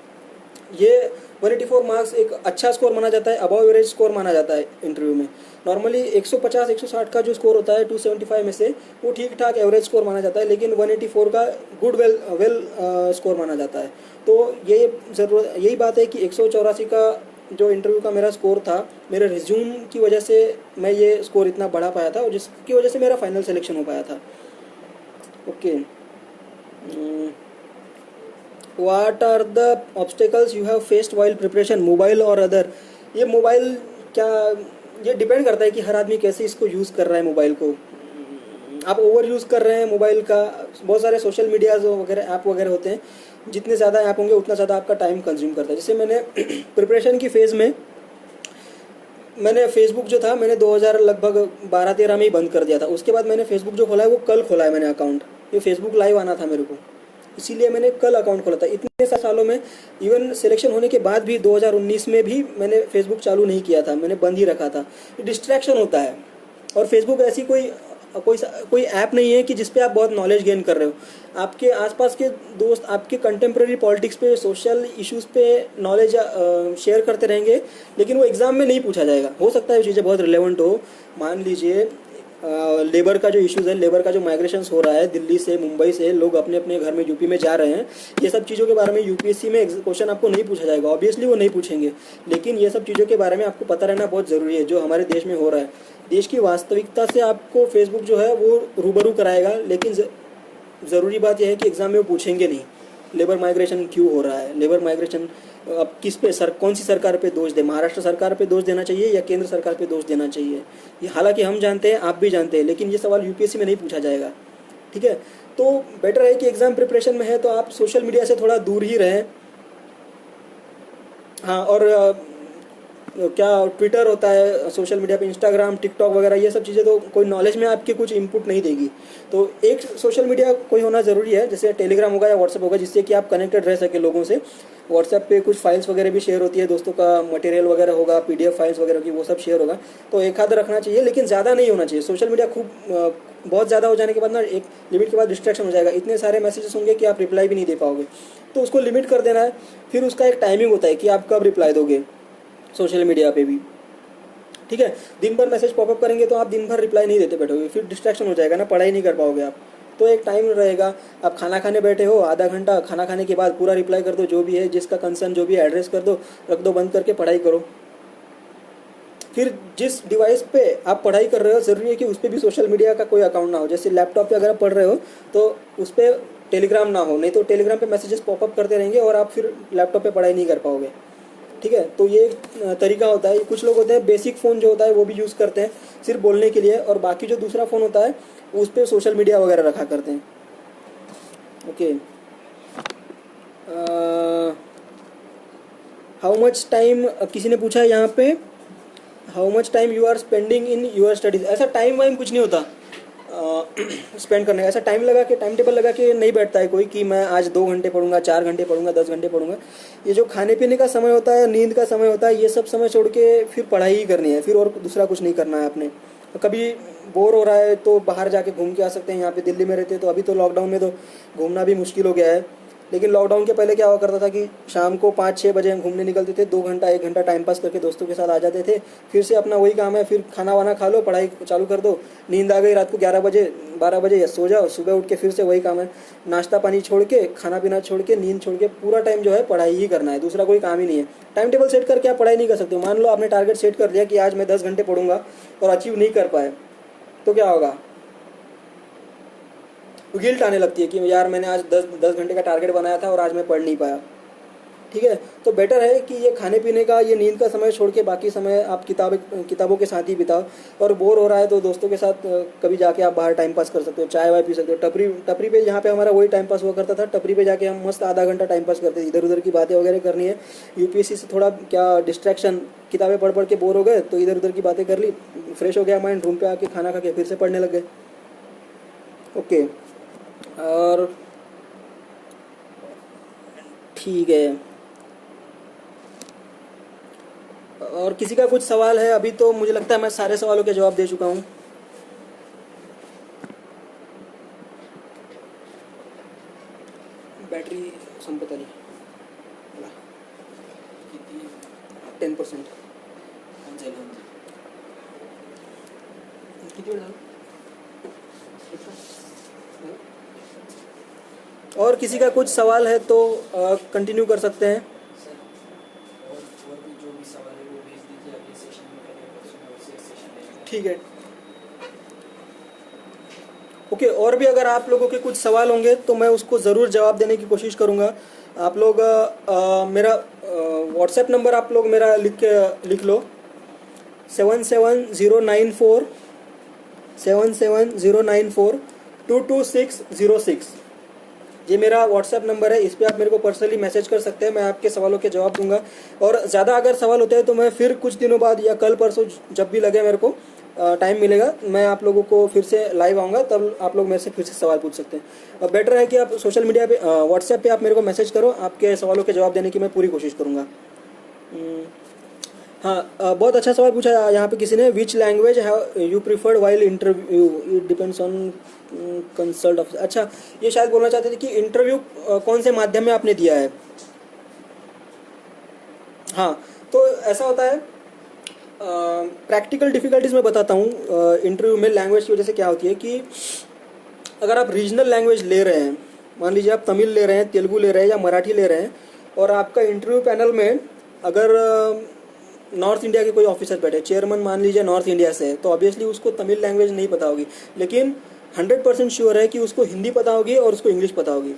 [SPEAKER 1] ये 184 मार्क्स एक अच्छा स्कोर माना जाता है, अबव एवरेज स्कोर माना जाता है इंटरव्यू में। नॉर्मली 150-160 का जो स्कोर होता है 275 में से, वो ठीक ठाक एवरेज स्कोर माना जाता है, लेकिन 184 का गुड वेल स्कोर माना जाता है। तो यही बात है कि 184 का जो इंटरव्यू का मेरा स्कोर था, मेरे रिज्यूम की वजह से मैं ये स्कोर इतना बढ़ा पाया था, और जिसकी वजह से मेरा फाइनल सिलेक्शन हो पाया था। Okay, what are the obstacles you have faced while preparation, mobile और अदर। ये मोबाइल क्या, ये डिपेंड करता है कि हर आदमी कैसे इसको यूज़ कर रहा है मोबाइल को। आप ओवर यूज़ कर रहे हैं मोबाइल का। बहुत सारे सोशल मीडियाज वगैरह ऐप वगैरह होते हैं, जितने ज़्यादा ऐप होंगे उतना ज़्यादा आपका टाइम कंज्यूम करता है। जैसे मैंने प्रिपरेशन की फ़ेज़ में मैंने फेसबुक जो था, मैंने 2000 लगभग 12-13 में ही बंद कर दिया था। उसके बाद मैंने फेसबुक जो खोला है वो कल खोला है मैंने अकाउंट। ये फेसबुक लाइव आना था मेरे को, इसीलिए मैंने कल अकाउंट खोला था। इतने सालों में, इवन सिलेक्शन होने के बाद भी 2019 में भी मैंने फेसबुक चालू नहीं किया था, मैंने बंद ही रखा था। डिस्ट्रैक्शन होता है, और फेसबुक ऐसी कोई ऐप नहीं है कि जिस पे आप बहुत नॉलेज गेन कर रहे हो। आपके आसपास के दोस्त आपके कंटेम्प्रेरी पॉलिटिक्स पे, सोशल इश्यूज़ पे नॉलेज शेयर करते रहेंगे, लेकिन वो एग्ज़ाम में नहीं पूछा जाएगा। हो सकता है वो चीज़ें बहुत रिलेवेंट हो। मान लीजिए लेबर का जो इश्यूज़ है, लेबर का जो माइग्रेशंस हो रहा है, दिल्ली से, मुंबई से लोग अपने अपने घर में यूपी में जा रहे हैं, ये सब चीज़ों के बारे में यूपीएससी में क्वेश्चन आपको नहीं पूछा जाएगा। ऑब्वियसली वो नहीं पूछेंगे, लेकिन ये सब चीज़ों के बारे में आपको पता रहना बहुत ज़रूरी है, जो हमारे देश में हो रहा है। देश की वास्तविकता से आपको फेसबुक जो है वो रूबरू कराएगा, लेकिन ज़रूरी बात यह है कि एग्ज़ाम में वो पूछेंगे नहीं लेबर माइग्रेशन क्यों हो रहा है। लेबर माइग्रेशन अब किस पे कौन सी सरकार पे दोष दे, महाराष्ट्र सरकार पे दोष देना चाहिए या केंद्र सरकार पे दोष देना चाहिए, ये हालांकि हम जानते हैं, आप भी जानते हैं, लेकिन ये सवाल यूपीएससी में नहीं पूछा जाएगा। ठीक है, तो बेटर है कि एग्ज़ाम प्रिपरेशन में है तो आप सोशल मीडिया से थोड़ा दूर ही रहें। हाँ, और क्या ट्विटर होता है सोशल मीडिया पे, इंस्टाग्राम, टिकटॉक वगैरह, ये सब चीज़ें तो कोई नॉलेज में आपके कुछ इनपुट नहीं देगी। तो एक सोशल मीडिया कोई होना ज़रूरी है, जैसे टेलीग्राम होगा या व्हाट्सएप होगा, जिससे कि आप कनेक्टेड रह सके लोगों से। व्हाट्सएप पे कुछ फाइल्स वगैरह भी शेयर होती है, दोस्तों का मटेरियल वगैरह होगा, पीडीएफ फाइल्स वगैरह की, वो सब शेयर होगा। तो एक आध रखना चाहिए, लेकिन ज़्यादा नहीं होना चाहिए। सोशल मीडिया बहुत ज़्यादा हो जाने के बाद ना, एक लिमिट के बाद डिस्ट्रैक्शन हो जाएगा। इतने सारे मैसेजेस होंगे कि आप रिप्लाई भी नहीं दे पाओगे, तो उसको लिमिट कर देना है। फिर उसका एक टाइमिंग होता है कि आप कब रिप्लाई दोगे सोशल मीडिया पे भी। ठीक है, दिन भर मैसेज पॉपअप करेंगे तो आप दिन भर रिप्लाई नहीं देते बैठोगे, फिर डिस्ट्रैक्शन हो जाएगा ना, पढ़ाई नहीं कर पाओगे आप। तो एक टाइम रहेगा, आप खाना खाने बैठे हो, आधा घंटा खाना खाने के बाद पूरा रिप्लाई कर दो, जो भी है जिसका कंसर्न जो भी एड्रेस कर दो, रख दो बंद करके पढ़ाई करो। फिर जिस डिवाइस पे आप पढ़ाई कर रहे हो ज़रूरी है कि उस पर भी सोशल मीडिया का कोई अकाउंट ना हो। जैसे लैपटॉप पे अगर आप पढ़ रहे हो तो उस पर टेलीग्राम ना हो, नहीं तो टेलीग्राम पे मैसेजेस पॉपअप करते रहेंगे और आप फिर लैपटॉप पे पढ़ाई नहीं कर पाओगे। ठीक है, तो ये एक तरीका होता है। कुछ लोग होते हैं बेसिक फ़ोन जो होता है वो भी यूज़ करते हैं सिर्फ बोलने के लिए, और बाकी जो दूसरा फ़ोन होता है उस पर सोशल मीडिया वगैरह रखा करते हैं। ओके, हाउ मच टाइम, किसी ने पूछा है यहाँ पे, how much time you are spending in your studies. ऐसा टाइम वाइम कुछ नहीं होता स्पेंड करने का। ऐसा टाइम लगा के, टाइम टेबल लगा के नहीं बैठता है कोई कि मैं आज 2 घंटे पढ़ूंगा, 4 घंटे पढ़ूंगा, 10 घंटे पढ़ूंगा। ये जो खाने पीने का समय होता है, नींद का समय होता है, ये सब समय छोड़ के फिर पढ़ाई ही करनी है, फिर और दूसरा कुछ नहीं करना है आपने। कभी बोर हो रहा है तो बाहर जाके घूम के आ सकते हैं। यहाँ पे दिल्ली में रहते हैं तो अभी तो लॉकडाउन में तो घूमना भी मुश्किल हो गया है, लेकिन लॉकडाउन के पहले क्या हुआ करता था कि शाम को 5-6 बजे हम घूमने निकलते थे, 2 घंटा 1 घंटा टाइम पास करके दोस्तों के साथ आ जाते थे। फिर से अपना वही काम है, फिर खाना वाना खा लो, पढ़ाई चालू कर दो, नींद आ गई रात को 11 बजे 12 बजे या सो जाओ, सुबह उठ के फिर से वही काम है। नाश्ता पानी छोड़ के, खाना पीना छोड़ के, नींद छोड़ के पूरा टाइम जो है पढ़ाई ही करना है, दूसरा कोई काम ही नहीं है। टाइम टेबल सेट करके आप पढ़ाई नहीं कर सकते हो। मान लो आपने टारगेट सेट कर दिया कि आज मैं 10 घंटे पढ़ूंगा और अचीव नहीं कर पाए तो क्या होगा? गिल्ट आने लगती है कि यार मैंने आज 10 घंटे का टारगेट बनाया था और आज मैं पढ़ नहीं पाया। ठीक है, तो बेटर है कि ये खाने पीने का, ये नींद का समय छोड़ के बाकी समय आप किताबों के साथ ही बिताओ। और बोर हो रहा है तो दोस्तों के साथ कभी जाके आप बाहर टाइम पास कर सकते हो, चाय वाय पी सकते हो। टपरी पे, यहाँ पे हमारा वही टाइम पास हुआ करता था। टपरी पे जाके हम मस्त आधा घंटा टाइम पास करते थे, इधर उधर की बातें वगैरह करनी है। यूपीएससी से थोड़ा क्या डिस्ट्रैक्शन, किताबें पढ़ पढ़ के बोर हो गए तो इधर उधर की बातें कर ली, फ्रेश हो गया माइंड, रूम पे आके खाना खा के फिर से पढ़ने लग गए। ओके, और ठीक है, और किसी का कुछ सवाल है? अभी तो मुझे लगता है मैं सारे सवालों के जवाब दे चुका हूँ। बैटरी संपत आली
[SPEAKER 2] किती
[SPEAKER 1] 10%.
[SPEAKER 2] जाईल
[SPEAKER 1] किती वेळ झाला? और किसी का कुछ सवाल है तो कंटिन्यू कर सकते हैं।
[SPEAKER 2] सर और भी जो भी सवाल है वो भेज दीजिए अगले सेशन में, पहले परसों और से सेशन लेंगे।
[SPEAKER 1] ठीक है, ओके। और भी अगर आप लोगों के कुछ सवाल होंगे तो मैं उसको ज़रूर जवाब देने की कोशिश करूँगा। आप लोग मेरा व्हाट्सएप नंबर आप लोग मेरा लिख लो, 7709422606। ये मेरा व्हाट्सएप नंबर है, इस पर आप मेरे को पर्सनली मैसेज कर सकते हैं, मैं आपके सवालों के जवाब दूंगा। और ज़्यादा अगर सवाल होते हैं तो मैं फिर कुछ दिनों बाद या कल परसों जब भी लगे मेरे को टाइम मिलेगा, मैं आप लोगों को फिर से लाइव आऊँगा, तब आप लोग मेरे से फिर से सवाल पूछ सकते हैं। और बेटर है कि आप सोशल मीडिया पे, व्हाट्सएप पे आप मेरे को मैसेज करो, आपके सवालों के जवाब देने की मैं पूरी कोशिश करूँगा। हाँ, बहुत अच्छा सवाल पूछा यहाँ पे किसी ने, which language have you preferred while interview, it depends on consult officer. अच्छा, ये शायद बोलना चाहते थे कि इंटरव्यू कौन से माध्यम में आपने दिया है। हाँ, तो ऐसा होता है, प्रैक्टिकल डिफ़िकल्टीज मैं बताता हूँ। इंटरव्यू में लैंग्वेज की वजह से क्या होती है कि अगर आप रीजनल लैंग्वेज ले रहे हैं, मान लीजिए आप तमिल ले रहे हैं, तेलुगु ले रहे हैं या मराठी ले रहे हैं, और आपका इंटरव्यू पैनल में अगर नॉर्थ इंडिया के कोई ऑफिसर बैठे, चेयरमैन मान लीजिए नॉर्थ इंडिया से है, तो ऑब्वियसली उसको तमिल लैंग्वेज नहीं पता होगी, लेकिन 100% श्योर है कि उसको हिंदी पता होगी और उसको इंग्लिश पता होगी।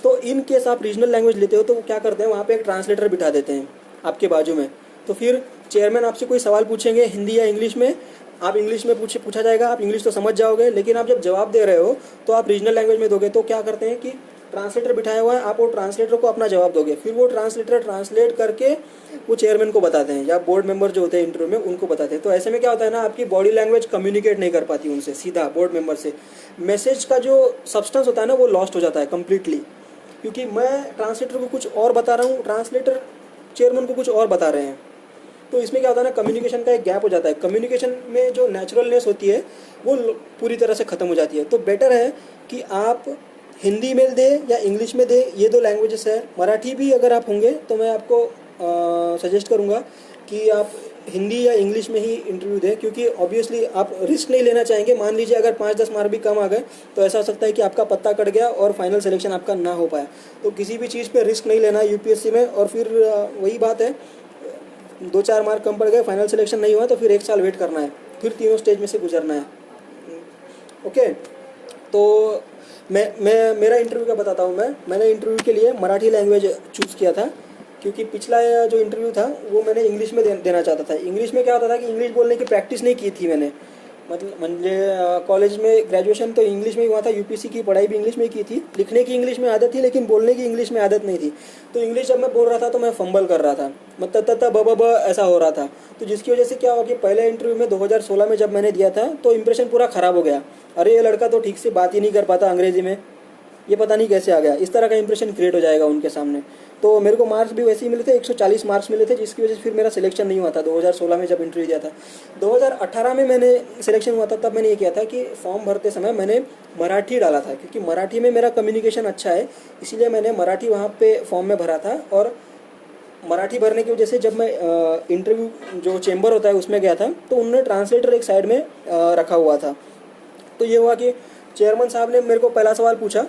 [SPEAKER 1] तो इन केस आप रीजनल लैंग्वेज लेते हो तो वो क्या करते हैं, वहाँ पे एक ट्रांसलेटर बिठा देते हैं आपके बाजू में। तो फिर चेयरमैन आपसे कोई सवाल पूछेंगे हिंदी या इंग्लिश में, आप इंग्लिश में पूछा जाएगा, आप इंग्लिश तो समझ जाओगे, लेकिन आप जब जवाब दे रहे हो तो आप रीजनल लैंग्वेज में दोगे। तो क्या करते हैं कि ट्रांसलेटर बिठाया हुआ है, आप वो ट्रांसलेटर को अपना जवाब दोगे, फिर वो ट्रांसलेटर ट्रांसलेट करके वो चेयरमैन को बताते हैं या बोर्ड मेंबर जो होते हैं इंटरव्यू में उनको बताते हैं। तो ऐसे में क्या होता है ना, आपकी बॉडी लैंग्वेज कम्युनिकेट नहीं कर पाती उनसे सीधा बोर्ड मेंबर से, मैसेज का जो सब्सटेंस होता है ना वो लॉस्ट हो जाता है कम्प्लीटली, क्योंकि मैं ट्रांसलेटर को कुछ और बता रहा हूँ, ट्रांसलेटर चेयरमैन को कुछ और बता रहे हैं। तो इसमें क्या होता है ना, कम्युनिकेशन का एक गैप हो जाता है, कम्युनिकेशन में जो नेचुरलनेस होती है वो पूरी तरह से ख़त्म हो जाती है। तो बेटर है कि आप हिंदी में दे या इंग्लिश में दे, ये 2 लैंग्वेजेस है। मराठी भी अगर आप होंगे तो मैं आपको सजेस्ट करूँगा कि आप हिंदी या इंग्लिश में ही इंटरव्यू दें, क्योंकि ऑब्वियसली आप रिस्क नहीं लेना चाहेंगे। मान लीजिए अगर 5-10 मार्क भी कम आ गए तो ऐसा हो सकता है कि आपका पत्ता कट गया और फाइनल सिलेक्शन आपका ना हो पाया। तो किसी भी चीज़ पे रिस्क नहीं लेना है यूपीएससी में। और फिर वही बात है, 2-4 मार्क कम पड़ गए, फाइनल सिलेक्शन नहीं हुआ तो फिर 1 साल वेट करना है, फिर तीनों स्टेज में से गुजरना है। ओके, तो मैं मेरा इंटरव्यू का बताता हूँ। मैंने इंटरव्यू के लिए मराठी लैंग्वेज चूज़ किया था, क्योंकि पिछला जो इंटरव्यू था वो मैंने इंग्लिश में देना चाहता था। इंग्लिश में क्या होता था कि इंग्लिश बोलने की प्रैक्टिस नहीं की थी मैंने, मतलब मुझे कॉलेज में ग्रेजुएशन तो इंग्लिश में ही हुआ था, यूपीएससी की पढ़ाई भी इंग्लिश में ही की थी। लिखने की इंग्लिश में आदत थी लेकिन बोलने की इंग्लिश में आदत नहीं थी। तो इंग्लिश जब मैं बोल रहा था तो मैं फंबल कर रहा था, मतलब त ब ब ऐसा हो रहा था। तो जिसकी वजह से क्या हुआ कि पहले इंटरव्यू में 2016 में जब मैंने दिया था तो इंप्रेशन पूरा ख़राब हो गया। अरे ये लड़का तो ठीक से बात ही नहीं कर पाता अंग्रेज़ी में, ये पता नहीं कैसे आ गया, इस तरह का इंप्रेशन क्रिएट हो जाएगा उनके सामने। तो मेरे को मार्क्स भी वैसे ही मिले थे, 140 मार्क्स मिले थे, जिसकी वजह से फिर मेरा सिलेक्शन नहीं हुआ था 2016 में जब इंटरव्यू दिया था। 2018 में मैंने सिलेक्शन हुआ था, तब मैंने ये किया था कि फॉर्म भरते समय मैंने मराठी डाला था, क्योंकि मराठी में मेरा कम्युनिकेशन अच्छा है, इसीलिए मैंने मराठी वहाँ पे फॉर्म में भरा था। और मराठी भरने की वजह से जब मैं इंटरव्यू जो चेंबर होता है उसमें गया था तो उन्होंने ट्रांसलेटर एक साइड में रखा हुआ था। तो ये हुआ कि चेयरमैन साहब ने मेरे को पहला सवाल पूछा,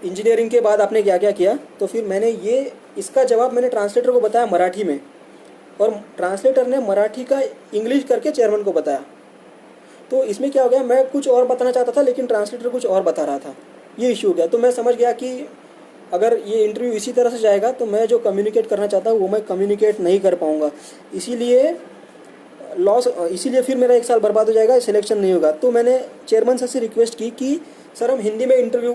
[SPEAKER 1] इंजीनियरिंग के बाद आपने क्या क्या किया। तो फिर मैंने इसका जवाब मैंने ट्रांसलेटर को बताया मराठी में, और ट्रांसलेटर ने मराठी का इंग्लिश करके चेयरमैन को बताया। तो इसमें क्या हो गया, मैं कुछ और बताना चाहता था लेकिन ट्रांसलेटर कुछ और बता रहा था, ये इशू हो गया। तो मैं समझ गया कि अगर ये इंटरव्यू इसी तरह से जाएगा तो मैं जो कम्युनिकेट करना चाहता हूँ वो मैं कम्युनिकेट नहीं कर पाऊँगा, इसीलिए फिर मेरा 1 साल बर्बाद हो जाएगा, सिलेक्शन नहीं होगा। तो मैंने चेयरमैन सर से रिक्वेस्ट की कि सर हम हिंदी में इंटरव्यू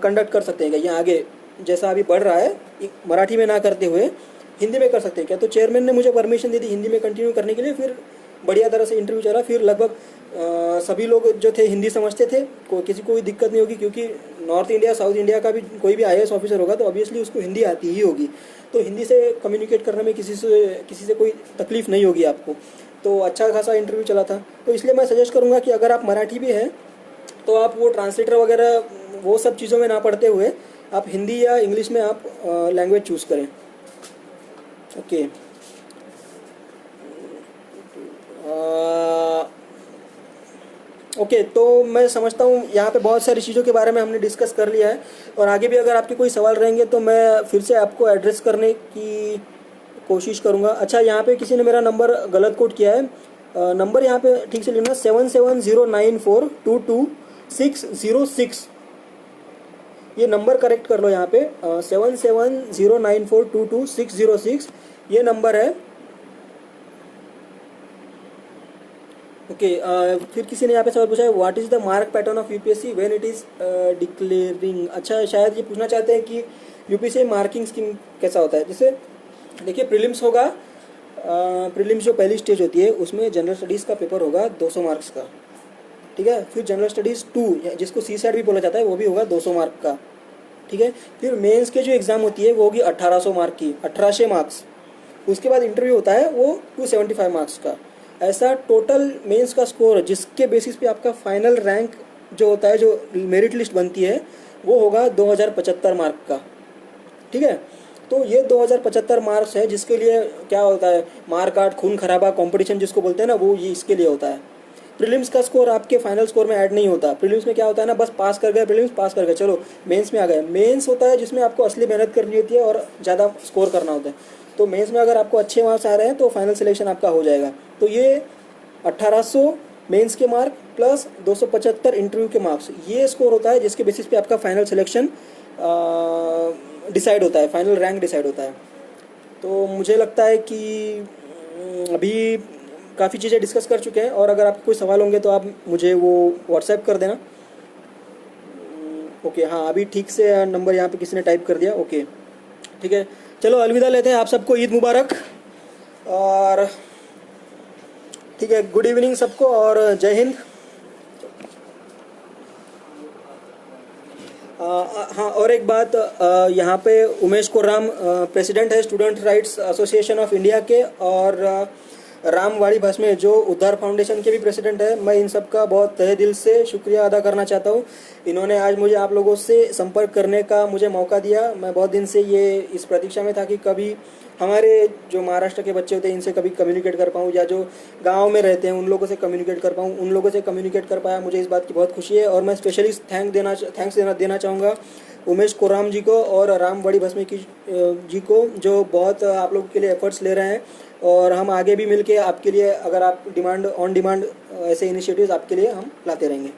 [SPEAKER 1] कंडक्ट कर सकते हैं क्या, ये आगे जैसा अभी बढ़ रहा है मराठी में ना करते हुए हिंदी में कर सकते हैं क्या। तो चेयरमैन ने मुझे परमिशन दे दी हिंदी में कंटिन्यू करने के लिए। फिर बढ़िया तरह से इंटरव्यू चला। फिर लगभग सभी लोग जो थे हिंदी समझते थे, किसी को कोई दिक्कत नहीं होगी, क्योंकि नॉर्थ इंडिया साउथ इंडिया का भी कोई भी आईएएस ऑफिसर होगा तो ऑब्वियसली उसको हिंदी आती ही होगी। तो हिंदी से कम्युनिकेट करने में किसी से कोई तकलीफ नहीं होगी आपको। तो अच्छा खासा इंटरव्यू चला था। तो इसलिए मैं सजेस्ट करूँगा कि अगर आप मराठी भी हैं तो आप वो ट्रांसलेटर वगैरह वो सब चीज़ों में ना पढ़ते हुए आप हिंदी या इंग्लिश में आप लैंग्वेज चूज़ करें। ओके, ओके, तो मैं समझता हूँ यहाँ पे बहुत सारी चीज़ों के बारे में हमने डिस्कस कर लिया है, और आगे भी अगर आपके कोई सवाल रहेंगे तो मैं फिर से आपको एड्रेस करने की कोशिश करूँगा। अच्छा, यहाँ पे किसी ने मेरा नंबर गलत कोट किया है, नंबर यहाँ पे ठीक से लिखना 7709422606। ये नंबर करेक्ट कर लो यहाँ पे, 7709422606 ये नंबर है। ओके, फिर किसी ने यहाँ पे सवाल पूछा है what is the mark pattern of UPSC when it is declaring. अच्छा, शायद ये पूछना चाहते हैं कि यूपीएससी मार्किंग स्कीम कैसा होता है। जैसे देखिए, प्रीलिम्स होगा, प्रीलिम्स जो पहली स्टेज होती है उसमें जनरल स्टडीज़ का पेपर होगा 200 मार्क्स का, ठीक है। फिर जनरल स्टडीज़ 2 जिसको सी सेट भी बोला जाता है वो भी होगा 200 मार्क का, ठीक है। फिर मेंस के जो एग्ज़ाम होती है वो होगी 1800 मार्क की, 1800 मार्क्स। उसके बाद इंटरव्यू होता है वो 275 मार्क्स का। ऐसा टोटल मेंस का स्कोर जिसके बेसिस पे आपका फाइनल रैंक जो होता है, जो मेरिट लिस्ट बनती है, वो होगा 2075 मार्क का, ठीक है। तो ये 2075 मार्क्स है जिसके लिए क्या होता है, मार्क आर्ट खून खराबा कंपटीशन जिसको बोलते हैं ना, वो ये इसके लिए होता है। प्रीलिम्स का स्कोर आपके फाइनल स्कोर में ऐड नहीं होता। प्रीलिम्स में क्या होता है ना, बस पास कर गए, प्रीलिम्स पास कर गए, चलो मेंस में आ गए। मेंस होता है जिसमें आपको असली मेहनत करनी होती है और ज़्यादा स्कोर करना होता है। तो मेंस में अगर आपको अच्छे मार्क्स आ रहे हैं तो फाइनल सिलेक्शन आपका हो जाएगा। तो ये 1800 मेंस के मार्क प्लस 275 इंटरव्यू के मार्क्स, ये स्कोर होता है जिसके बेसिस पे आपका फाइनल सिलेक्शन डिसाइड होता है, फाइनल रैंक डिसाइड होता है। तो मुझे लगता है कि अभी काफ़ी चीज़ें डिस्कस कर चुके हैं, और अगर आपको कोई सवाल होंगे तो आप मुझे वो व्हाट्सएप कर देना। ओके, हाँ, अभी ठीक से नंबर यहाँ पे किसी ने टाइप कर दिया। ओके, ठीक है, चलो अलविदा लेते हैं। आप सबको ईद मुबारक, और ठीक है, गुड इवनिंग सबको, और जय हिंद। हाँ, और एक बात, यहाँ पे उमेश कोराम प्रेसिडेंट है student rights association of India के, और रामवाड़ी भस्मे जो उद्धार फाउंडेशन के भी प्रेसिडेंट है। मैं इन सब का बहुत तहे दिल से शुक्रिया अदा करना चाहता हूँ। इन्होंने आज मुझे आप लोगों से संपर्क करने का मुझे मौका दिया। मैं बहुत दिन से ये इस प्रतीक्षा में था कि कभी हमारे जो महाराष्ट्र के बच्चे होते हैं इनसे कभी कम्युनिकेट कर पाऊँ, या जो गांव में रहते हैं उन लोगों से कम्युनिकेट कर पाऊँ, उन लोगों से कम्युनिकेट कर पाया, मुझे इस बात की बहुत खुशी है। और मैं स्पेशली थैंक्स देना चाहूँगा उमेश कोराम जी को और राम बड़ी भस्मी की जी को, जो बहुत आप लोगों के लिए एफर्ट्स ले रहे हैं। और हम आगे भी मिलके आपके लिए, अगर आप डिमांड ऑन डिमांड ऐसे इनिशिएटिव्स आपके लिए हम लाते रहेंगे।